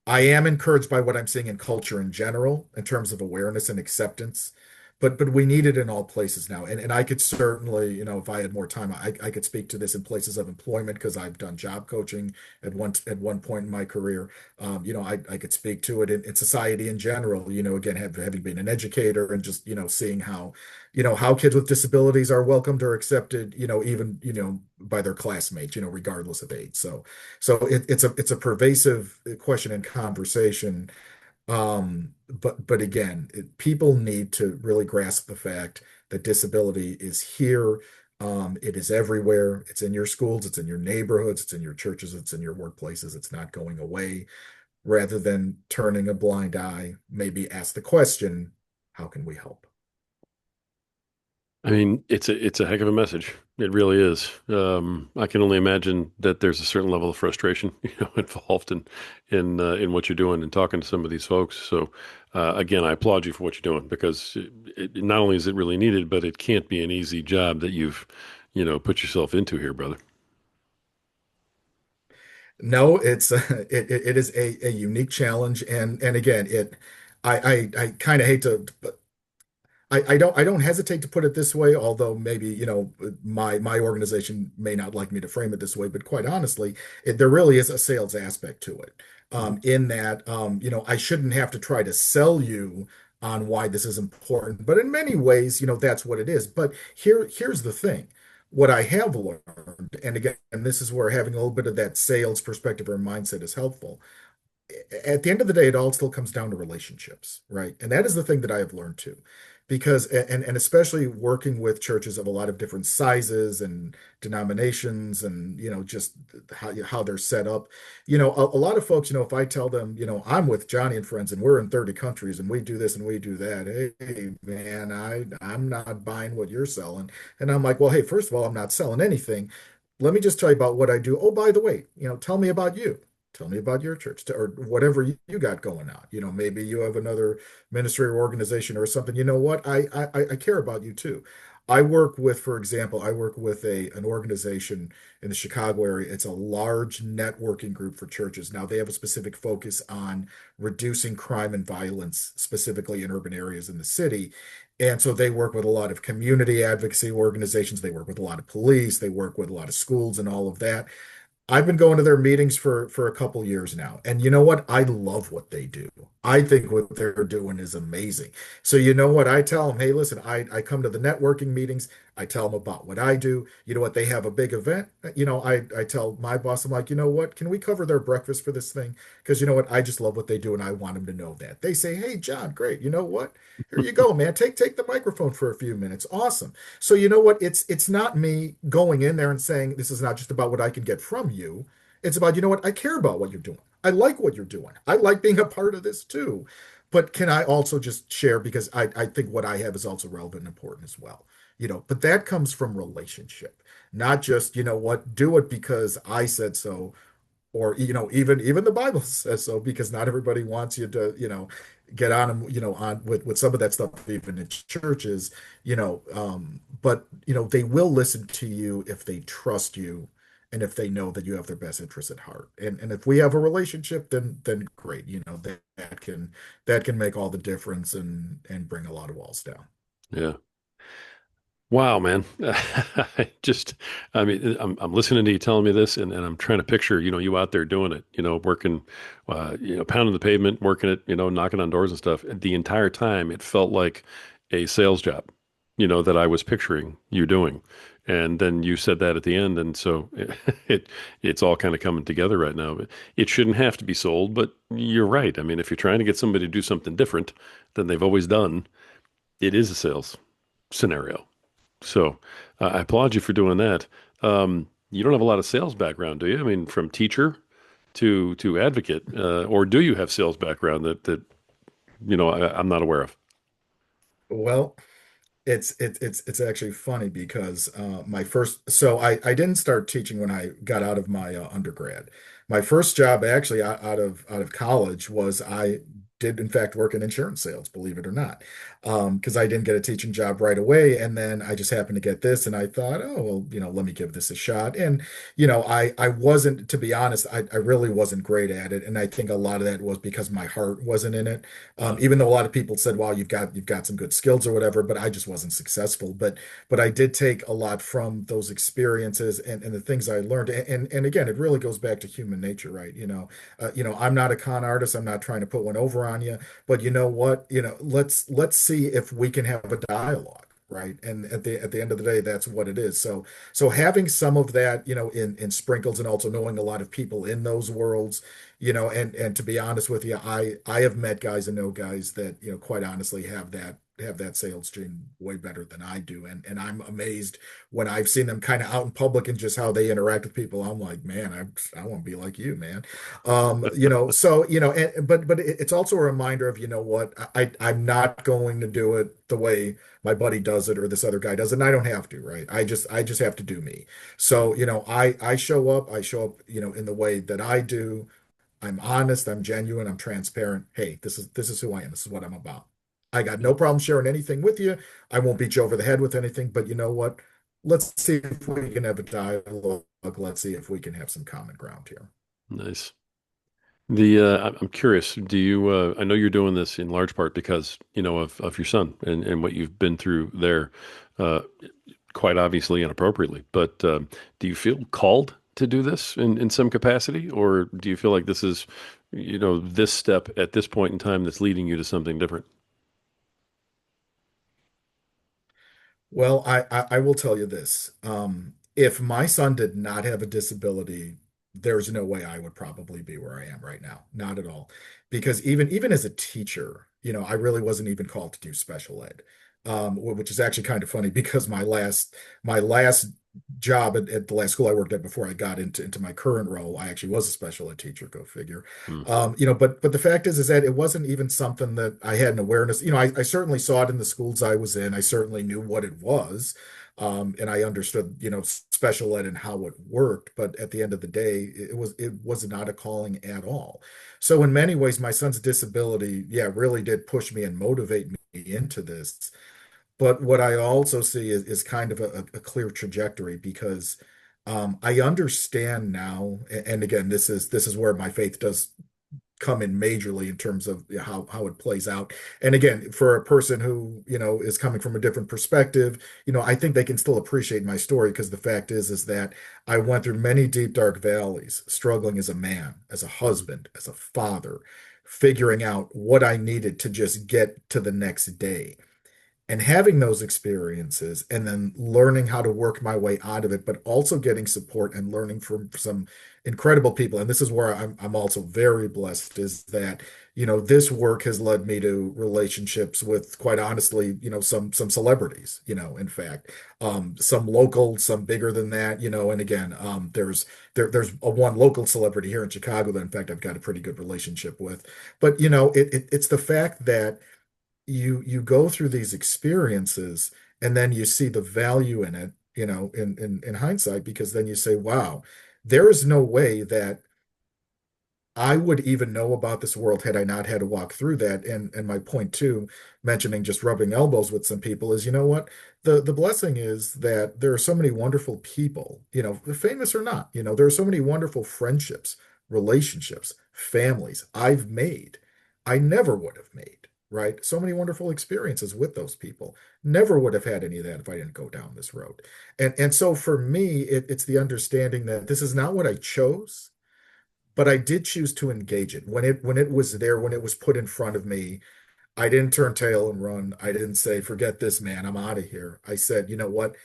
I am encouraged by what I'm seeing in culture in general in terms of awareness and acceptance, but we need it in all places now. And I could certainly, if I had more time, I could speak to this in places of employment because I've done job coaching at one point in my career. I could speak to it in society in general. Again, having been an educator and just seeing how kids with disabilities are welcomed or accepted. Even by their classmates. Regardless of age. So it's a pervasive question and conversation. But again, people need to really grasp the fact that disability is here. It is everywhere. It's in your schools, it's in your neighborhoods, it's in your churches, it's in your workplaces. It's not going away. Rather than turning a blind eye, maybe ask the question, how can we help? I mean, it's a heck of a message. It really is. I can only imagine that there's a certain level of frustration, involved in what you're doing and talking to some of these folks. So, again, I applaud you for what you're doing because not only is it really needed, but it can't be an easy job that you've, put yourself into here, brother. No, it is a unique challenge, and again, I kind of hate to. I don't hesitate to put it this way, although maybe, my organization may not like me to frame it this way, but quite honestly, there really is a sales aspect to it. Mhm. In that, I shouldn't have to try to sell you on why this is important, but in many ways, that's what it is. But here's the thing. What I have learned, and again, this is where having a little bit of that sales perspective or mindset is helpful. At the end of the day, it all still comes down to relationships, right? And that is the thing that I have learned too. because and especially working with churches of a lot of different sizes and denominations and just how they're set up. A lot of folks, if I tell them, I'm with Johnny and friends and we're in 30 countries and we do this and we do that, hey man, I'm not buying what you're selling. And I'm like, well, hey, first of all, I'm not selling anything. Let me just tell you about what I do. Oh, by the way, tell me about you. Tell me about your church or whatever you got going on. Maybe you have another ministry or organization or something. You know what? I care about you too. I work with, for example, I work with an organization in the Chicago area. It's a large networking group for churches. Now they have a specific focus on reducing crime and violence, specifically in urban areas in the city. And so they work with a lot of community advocacy organizations. They work with a lot of police. They work with a lot of schools and all of that. I've been going to their meetings for a couple years now. And you know what? I love what they do. I think what they're doing is amazing. So you know what? I tell them, hey, listen, I come to the networking meetings. I tell them about what I do. You know what? They have a big event. I tell my boss, I'm like, you know what? Can we cover their breakfast for this thing? Because you know what? I just love what they do and I want them to know that. They say, hey, John, great. You know what? Here you go, man. Take the microphone for a few minutes. Awesome. So you know what? It's not me going in there and saying this is not just about what I can get from you. It's about, you know what? I care about what you're doing. I like what you're doing. I like being a part of this too. But can I also just share because I think what I have is also relevant and important as well. But that comes from relationship, not just, you know what, do it because I said so, or even the Bible says so, because not everybody wants you to get on them on with some of that stuff even in churches, but they will listen to you if they trust you and if they know that you have their best interests at heart. And if we have a relationship, then great, that can make all the difference and bring a lot of walls down. Yeah. Wow, man. I mean, I'm listening to you telling me this and I'm trying to picture, you out there doing it, working, pounding the pavement, working it, knocking on doors and stuff. The entire time it felt like a sales job, that I was picturing you doing. And then you said that at the end. And so it's all kind of coming together right now. It shouldn't have to be sold, but you're right. I mean, if you're trying to get somebody to do something different than they've always done, it is a sales scenario. So I applaud you for doing that. You don't have a lot of sales background, do you? I mean, from teacher to advocate, or do you have sales background that I'm not aware of? Well, it's actually funny because my first so I didn't start teaching when I got out of my undergrad. My first job actually out of college was I did in fact work in insurance sales, believe it or not, because I didn't get a teaching job right away, and then I just happened to get this, and I thought, oh well, let me give this a shot. And I wasn't, to be honest, I really wasn't great at it, and I think a lot of that was because my heart wasn't in it. Uh, Even though a lot of people said, "Wow, you've got some good skills or whatever," but I just wasn't successful. But I did take a lot from those experiences and the things I learned. And again, it really goes back to human nature, right? I'm not a con artist. I'm not trying to put one over on you, but you know what? Let's see if we can have a dialogue. Right. And at the end of the day, that's what it is. So having some of that, in sprinkles and also knowing a lot of people in those worlds, and to be honest with you, I have met guys and know guys that, quite honestly have that sales gene way better than I do. And I'm amazed when I've seen them kind of out in public and just how they interact with people. I'm like, man, I want to be like you, man. So, but it's also a reminder of, what, I'm not going to do it the way my buddy does it or this other guy does it. And I don't have to, right? I just have to do me. So, I show up, in the way that I do. I'm honest, I'm genuine, I'm transparent. Hey, this is who I am. This is what I'm about. I got no problem sharing anything with you. I won't beat you over the head with anything, but you know what? Let's see if we can have a dialogue. Let's see if we can have some common ground here. nice. I'm curious. Do you? I know you're doing this in large part because of your son and what you've been through there, uh, quite obviously inappropriately. But do you feel called to do this in some capacity, or do you feel like this is, this step at this point in time that's leading you to something different? Well, I will tell you this. If my son did not have a disability, there's no way I would probably be where I am right now. Not at all. Because even as a teacher, I really wasn't even called to do special ed. which is actually kind of funny because my last job at the last school I worked at before I got into my current role, I actually was a special ed teacher, go figure. Mm, But the fact is that it wasn't even something that I had an awareness. I certainly saw it in the schools I was in. I certainly knew what it was. And I understood, special ed and how it worked. But at the end of the day, it was not a calling at all. So in many ways, my son's disability, yeah, really did push me and motivate me into this. But what I also see is kind of a clear trajectory because I understand now, and again, this is where my faith does come in majorly in terms of how it plays out. And again, for a person who, is coming from a different perspective, I think they can still appreciate my story because the fact is that I went through many deep, dark valleys, struggling as a man, as a mm, husband, as a father, figuring out what I needed to just get to the next day and having those experiences and then learning how to work my way out of it, but also getting support and learning from some incredible people. And this is where I'm also very blessed is that, this work has led me to relationships with, quite honestly, some celebrities, in fact, some local, some bigger than that, and again, there's a one local celebrity here in Chicago that in fact I've got a pretty good relationship with. But it's the fact that you go through these experiences and then you see the value in it, in hindsight, because then you say, wow, there is no way that I would even know about this world had I not had to walk through that. And my point too, mentioning just rubbing elbows with some people is, you know what? The blessing is that there are so many wonderful people, famous or not, there are so many wonderful friendships, relationships, families I've made. I never would have made, right? So many wonderful experiences with those people. Never would have had any of that if I didn't go down this road. And so for me, it's the understanding that this is not what I chose, but I did choose to engage it when it was there, when it was put in front of me. I didn't turn tail and run. I didn't say, "Forget this, man. I'm out of here." I said, "You know what?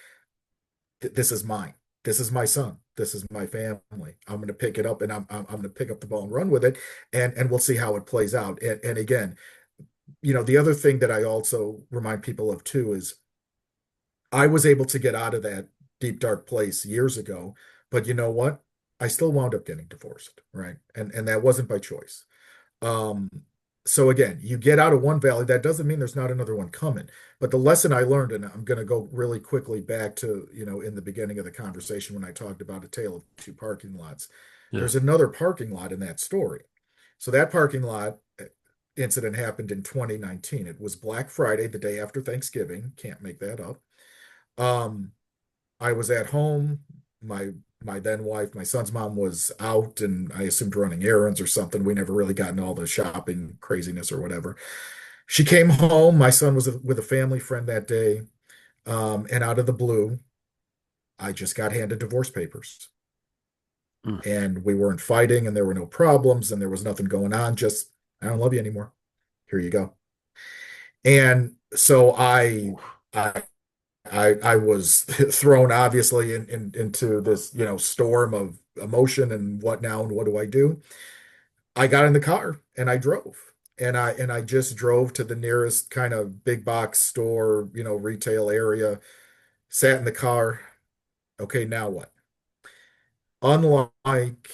This is mine. This is my son. This is my family. I'm going to pick it up, and I'm going to pick up the ball and run with it, and we'll see how it plays out." And again, the other thing that I also remind people of too is I was able to get out of that deep, dark place years ago, but you know what? I still wound up getting divorced, right? And that wasn't by choice. Um, so again, you get out of one valley, that doesn't mean there's not another one coming. But the lesson I learned, and I'm going to go really quickly back to, in the beginning of the conversation when I talked about a tale of two parking lots. yeah. There's another parking lot in that story. So that parking lot incident happened in 2019. It was Black Friday, the day after Thanksgiving. Can't make that up. Um, I was at home. My then wife, my son's mom was out and I assumed running errands or something. We never really got into all the shopping craziness or whatever. She came home. My son was with a family friend that day. And out of the blue, I just got handed divorce papers. Mm, And we weren't fighting and there were no problems and there was nothing going on. Just, I don't love you anymore. Here you go. And so oof, I was thrown obviously into this, storm of emotion and what now and what do I do? I got in the car and I drove. And I just drove to the nearest kind of big box store, retail area, sat in the car. Okay, now what? Unlike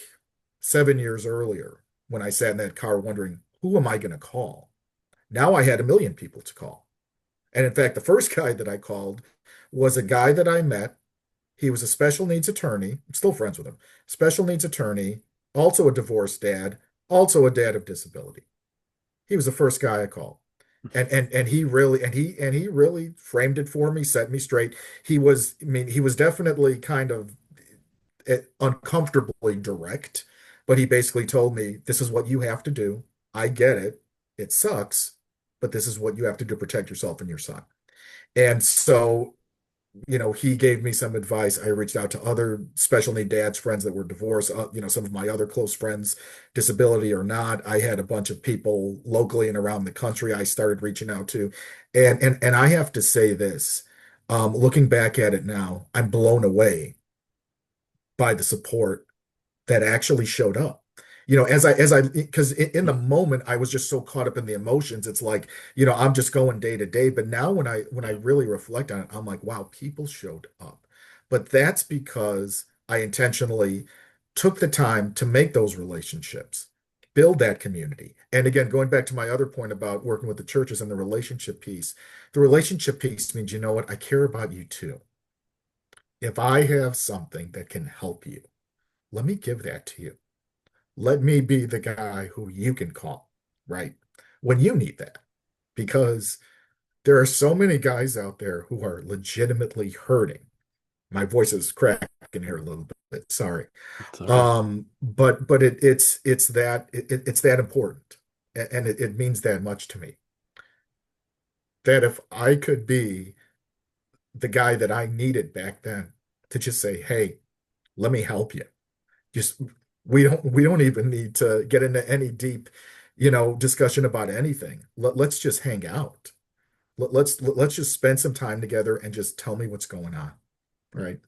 7 years earlier, when I sat in that car wondering, who am I going to call? Now I had a million people to call. And in fact, the first guy that I called was a guy that I met. He was a special needs attorney. I'm still friends with him. Special needs attorney, also a divorced dad, also a dad of disability. He was the first guy I called. And he really framed it for me, set me straight. He was definitely kind of uncomfortably direct, but he basically told me, this is what you have to do. I get it. It sucks, but this is what you have to do to protect yourself and your son. And so he gave me some advice. I reached out to other special need dads, friends that were divorced, some of my other close friends, disability or not. I had a bunch of people locally and around the country I started reaching out to. And I have to say this, looking back at it now, I'm blown away by the support that actually showed up. because in the moment I was just so caught up in the emotions. It's like, I'm just going day to day. But now when I Yeah. really reflect on it, I'm like, wow, people showed up. But that's because I intentionally took the time to make those relationships, build that community. And again, going back to my other point about working with the churches and the relationship piece means, you know what, I care about you too. If I have something that can help you, let me give that to you. Let me be the guy who you can call, right? When you need that. Because there are so many guys out there who are legitimately hurting. My voice is cracking here a little bit. Sorry. It's all right. But it's that important. And it means that much to me. That if I could be the guy that I needed back then to just say, hey, let me help you. Just we don't even need to get into any deep, discussion about anything. Let's just hang out. Let's just spend some time together and just tell me what's going on, right?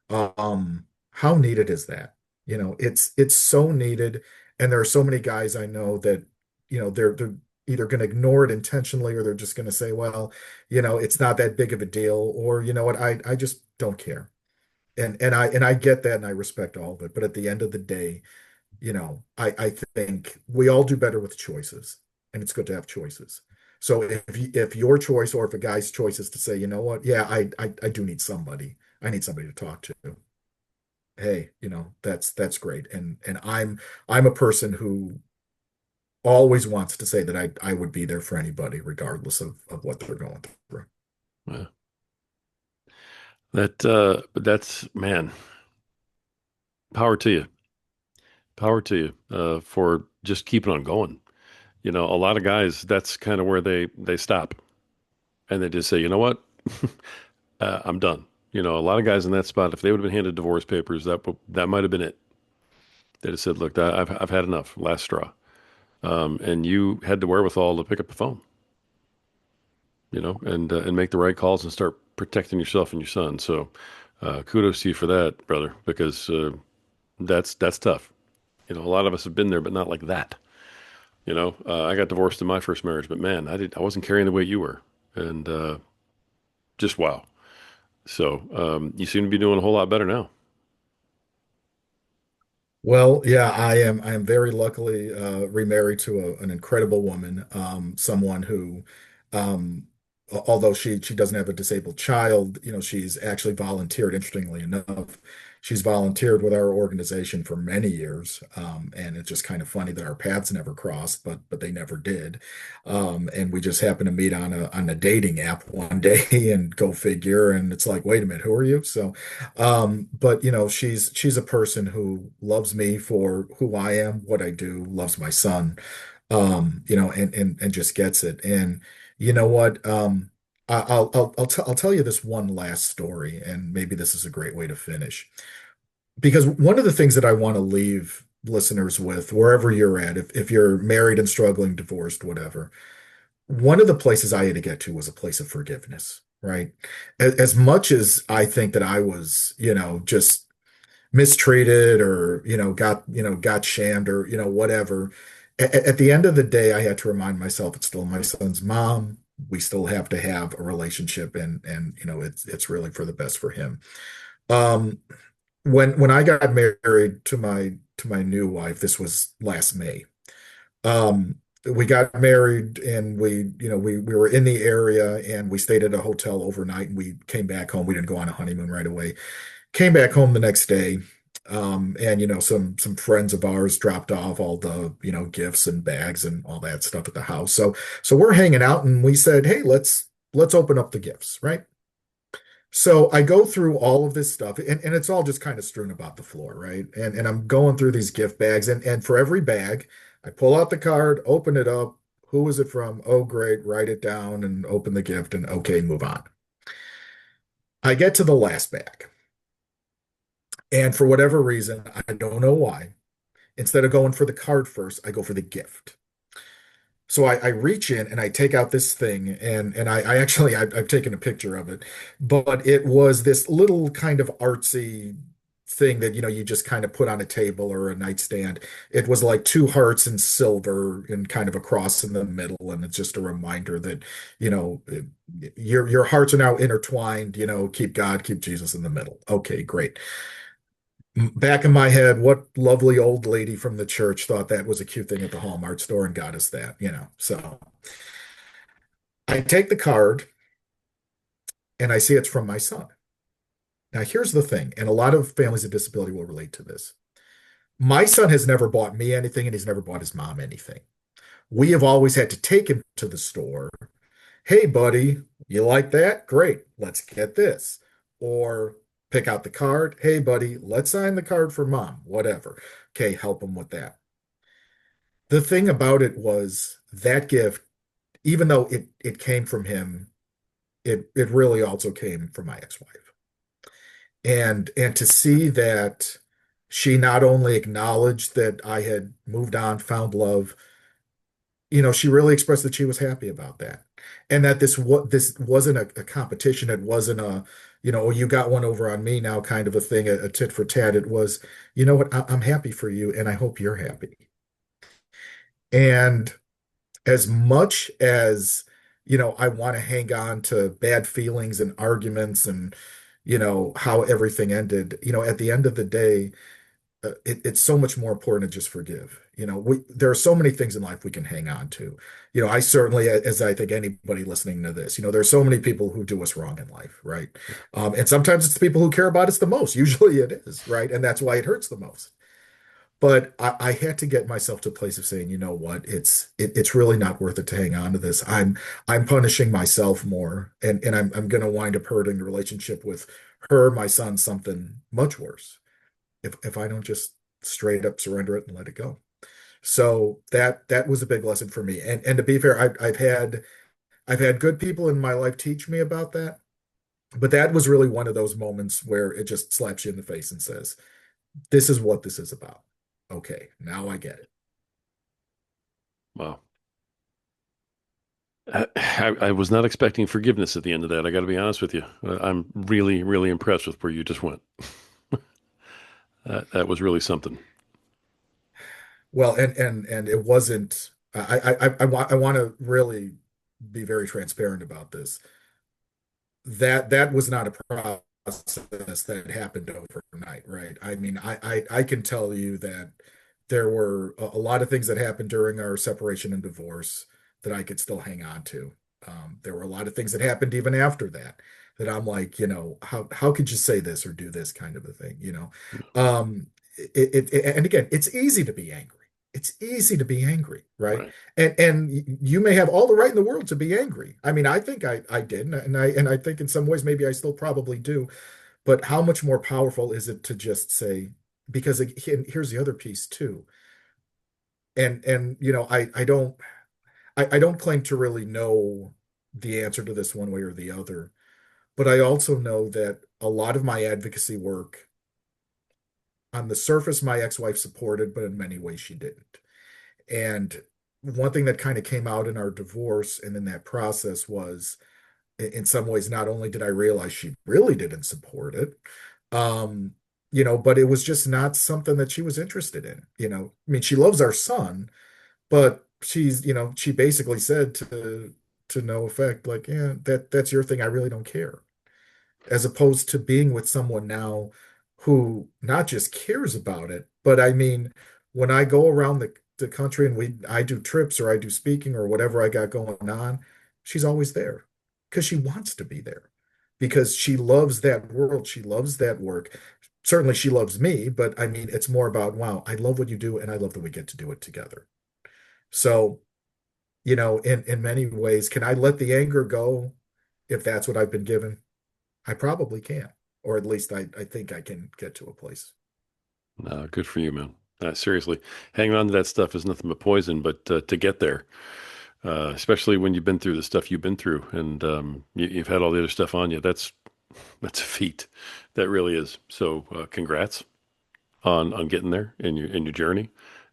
How needed is that? It's so needed, and there are so many guys I know that, they're either going to ignore it intentionally or they're just going to say, well, it's not that big of a deal, or you know what, I just don't care. And I get that and I respect all of it. But at the end of the day, I think we all do better with choices, and it's good to have choices. So if your choice or if a guy's choice is to say, you know what, yeah, I do need somebody. I need somebody to talk to. Hey, that's great. And I'm a person who always wants to say that I would be there for anybody, regardless of what they're going through. Yeah. But that's, man, power to you. Power to you, for just keeping on going. A lot of guys, that's kind of where they stop and they just say, you know what? I'm done. A lot of guys in that spot, if they would have been handed divorce papers, that might have been it. They'd have said, look, I've had enough, last straw. And you had the wherewithal to pick up the phone, and make the right calls and start protecting yourself and your son. So, kudos to you for that, brother, because that's tough. A lot of us have been there, but not like that. I got divorced in my first marriage, but man, I wasn't carrying the weight you were, and just wow. So, you seem to be doing a whole lot better now. Well, yeah, I am very luckily remarried to an incredible woman, someone who, although she doesn't have a disabled child, she's actually volunteered. Interestingly enough, she's volunteered with our organization for many years, and it's just kind of funny that our paths never crossed, but they never did. And we just happened to meet on a dating app one day, and go figure. And it's like, wait a minute, who are you? So. But she's a person who loves me for who I am, what I do, loves my son, and just gets it. And you know what? I'll tell you this one last story, and maybe this is a great way to finish. Because one of the things that I want to leave listeners with, wherever you're at, if you're married and struggling, divorced, whatever, one of the places I had to get to was a place of forgiveness, right? As much as I think that I was, just mistreated or, got shammed or, whatever, at the end of the day, I had to remind myself it's still my son's mom. We still have to have a relationship, and it's really for the best for him. Um, when I got married to my new wife, this was last May. We got married and we were in the area and we stayed at a hotel overnight and we came back home. We didn't go on a honeymoon right away. Came back home the next day. And some friends of ours dropped off all the, gifts and bags and all that stuff at the house. So we're hanging out and we said, hey, let's open up the gifts, right? So I go through all of this stuff, and it's all just kind of strewn about the floor, right? And I'm going through these gift bags, and for every bag, I pull out the card, open it up. Who is it from? Oh, great. Write it down and open the gift, and okay, move on. I get to the last bag, and for whatever reason, I don't know why, instead of going for the card first, I go for the gift. So I reach in and I take out this thing, and I actually I've taken a picture of it, but it was this little kind of artsy thing that, you just kind of put on a table or a nightstand. It was like two hearts in silver and kind of a cross in the middle. And it's just a reminder that, you know, your hearts are now intertwined, keep God, keep Jesus in the middle. Okay, great. Back in my head, what lovely old lady from the church thought that was a cute thing at the Hallmark store and got us that. So I take the card and I see it's from my son. Now, here's the thing, and a lot of families with disability will relate to this. My son has never bought me anything, and he's never bought his mom anything. We have always had to take him to the store. Hey, buddy, you like that? Great, let's get this. Or pick out the card. Hey, buddy, let's sign the card for mom, whatever. Okay, help him with that. The thing about it was that gift, even though it came from him, it really also came from my ex-wife. And to see that she not only acknowledged that I had moved on, found love, she really expressed that she was happy about that. And that this wasn't a competition. It wasn't oh, you got one over on me now kind of a thing, a tit for tat. It was, you know what, I'm happy for you and I hope you're happy. And as much as, I want to hang on to bad feelings and arguments and, how everything ended, at the end of the day, it's so much more important to just forgive. There are so many things in life we can hang on to. I certainly, as I think anybody listening to this, there's so many people who do us wrong in life, right? And sometimes it's the people who care about us the most. Usually it is, right? And that's why it hurts the most. But I had to get myself to a place of saying, you know what, it's really not worth it to hang on to this. I'm punishing myself more, and I'm going to wind up hurting the relationship with her, my son, something much worse if I don't just straight up surrender it and let it go. So that was a big lesson for me. And to be fair, I've had good people in my life teach me about that, but that was really one of those moments where it just slaps you in the face and says, "This is what this is about." Okay, now I get it. Wow. I was not expecting forgiveness at the end of that. I got to be honest with you. I'm really, really impressed with where you just went. That was really something. Well, and it wasn't. I want to really be very transparent about this. That was not a process that happened overnight, right? I mean, I can tell you that there were a lot of things that happened during our separation and divorce that I could still hang on to. There were a lot of things that happened even after that I'm like, how could you say this or do this kind of a thing? And again, it's easy to be angry. It's easy to be angry, right? Right. And you may have all the right in the world to be angry. I mean, I think I did, and I think in some ways maybe I still probably do. But how much more powerful is it to just say, because here's the other piece too. And I don't claim to really know the answer to this one way or the other, but I also know that a lot of my advocacy work on the surface, my ex-wife supported, but in many ways she didn't. And one thing that kind of came out in our divorce and in that process was, in some ways, not only did I realize she really didn't support it, um, but it was just not something that she was interested in. I mean, she loves our son, but she basically said to no effect, like, yeah, that's your thing. I really don't care. As opposed to being with someone now who not just cares about it, but I mean, when I go around the country and I do trips or I do speaking or whatever I got going on, she's always there because she wants to be there because she loves that world. She loves that work. Certainly she loves me, but I mean, it's more about, wow, I love what you do and I love that we get to do it together. So, in many ways, can I let the anger go if that's what I've been given? I probably can, or at least I think I can get to a place. Good for you, man. Seriously, hanging on to that stuff is nothing but poison. But to get there, especially when you've been through the stuff you've been through, and you've had all the other stuff on you, that's a feat. That really is. So, congrats on getting there in your journey,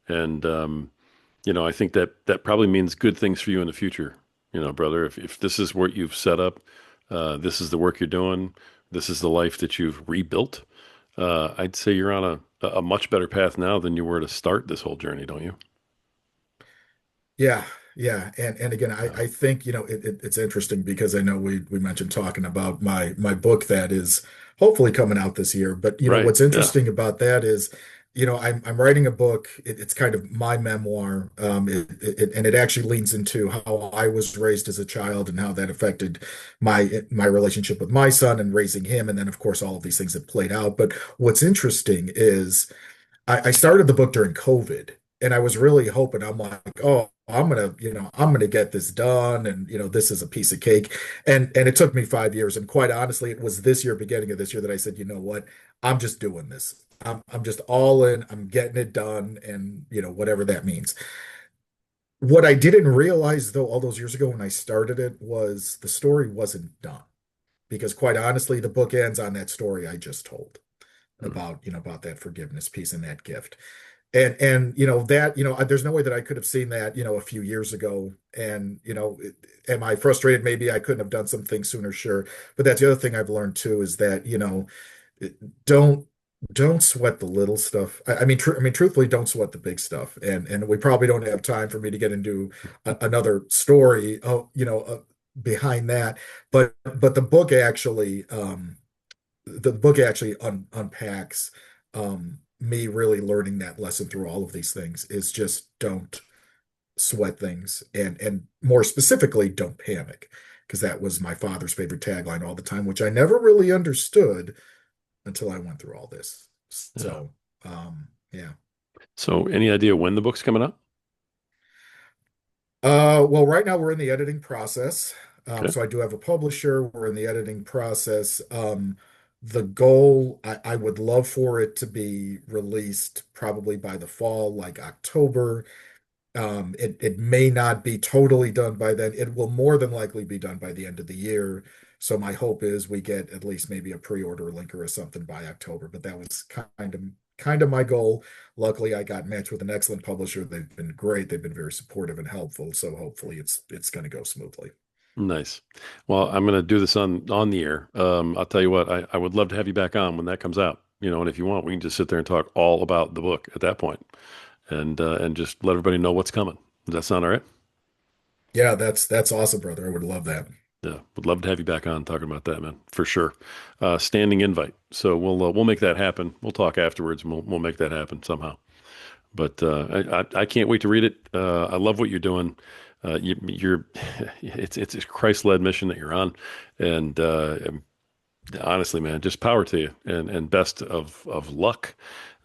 and I think that probably means good things for you in the future. Brother, if this is what you've set up, this is the work you're doing, this is the life that you've rebuilt. I'd say you're on a much better path now than you were to start this whole journey, don't you? Yeah, yeah, and again, Yeah. I think it's interesting because I know we mentioned talking about my book that is hopefully coming out this year. But Right. what's Yeah. interesting about that is I'm writing a book. It's kind of my memoir, and it actually leans into how I was raised as a child and how that affected my relationship with my son and raising him, and then of course all of these things that played out. But what's interesting is I started the book during COVID, and I was really hoping, I'm like, oh, I'm gonna get this done, and this is a piece of cake. And it took me 5 years, and quite honestly, it was this year, beginning of this year, that I said, you know what, I'm just doing this. I'm just all in. I'm getting it done, and whatever that means. What I didn't realize though, all those years ago when I started it, was the story wasn't done. Because quite honestly, the book ends on that story I just told Mm. about that forgiveness piece and that gift. And that there's no way that I could have seen that a few years ago. And am I frustrated? Maybe I couldn't have done some things sooner, sure. But that's the other thing I've learned too, is that don't don't sweat the little stuff. I mean, truthfully, don't sweat the big stuff. And we probably don't have time for me to get into another story, behind that. But the book actually unpacks me really learning that lesson through all of these things, is just don't sweat things, and more specifically, don't panic, because that was my father's favorite tagline all the time, which I never really understood until I went through all this. Yeah. So, yeah. So, any idea when the book's coming out? Well, right now we're in the editing process. Okay. So I do have a publisher. We're in the editing process. The goal, I would love for it to be released probably by the fall, like October. It may not be totally done by then. It will more than likely be done by the end of the year. So my hope is we get at least maybe a pre-order link or something by October. But that was kind of my goal. Luckily, I got matched with an excellent publisher. They've been great. They've been very supportive and helpful. So hopefully it's going to go smoothly. Nice. Well, I'm going to do this on the air. I'll tell you what, I would love to have you back on when that comes out. And if you want, we can just sit there and talk all about the book at that point, and just let everybody know what's coming. Does that sound all right? Yeah, that's awesome, brother. I would love that. Yeah, would love to have you back on talking about that, man, for sure. Standing invite. So we'll make that happen. We'll talk afterwards, and we'll make that happen somehow. But I can't wait to read it. I love what you're doing. You're it's a Christ-led mission that you're on, and honestly, man, just power to you, and best of luck,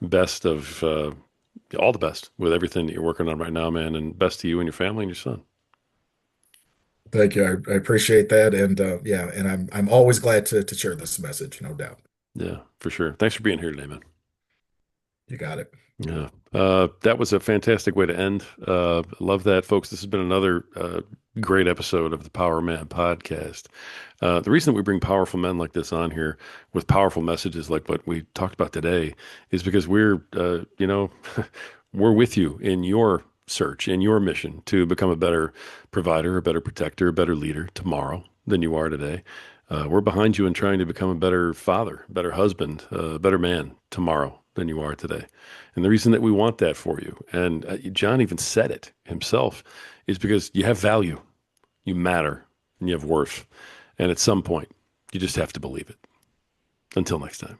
best of all the best with everything that you're working on right now, man, and best to you and your family and your son. Thank you. I appreciate that. And yeah, and I'm always glad to share this message, no doubt. Yeah, for sure. Thanks for being here today, man. You got it. Yeah. That was a fantastic way to end. Love that, folks. This has been another great episode of the Power Man podcast. The reason that we bring powerful men like this on here with powerful messages like what we talked about today is because we're with you in your search, in your mission to become a better provider, a better protector, a better leader tomorrow than you are today. We're behind you in trying to become a better father, better husband, better man tomorrow than you are today. And the reason that we want that for you, and John even said it himself, is because you have value, you matter, and you have worth. And at some point, you just have to believe it. Until next time.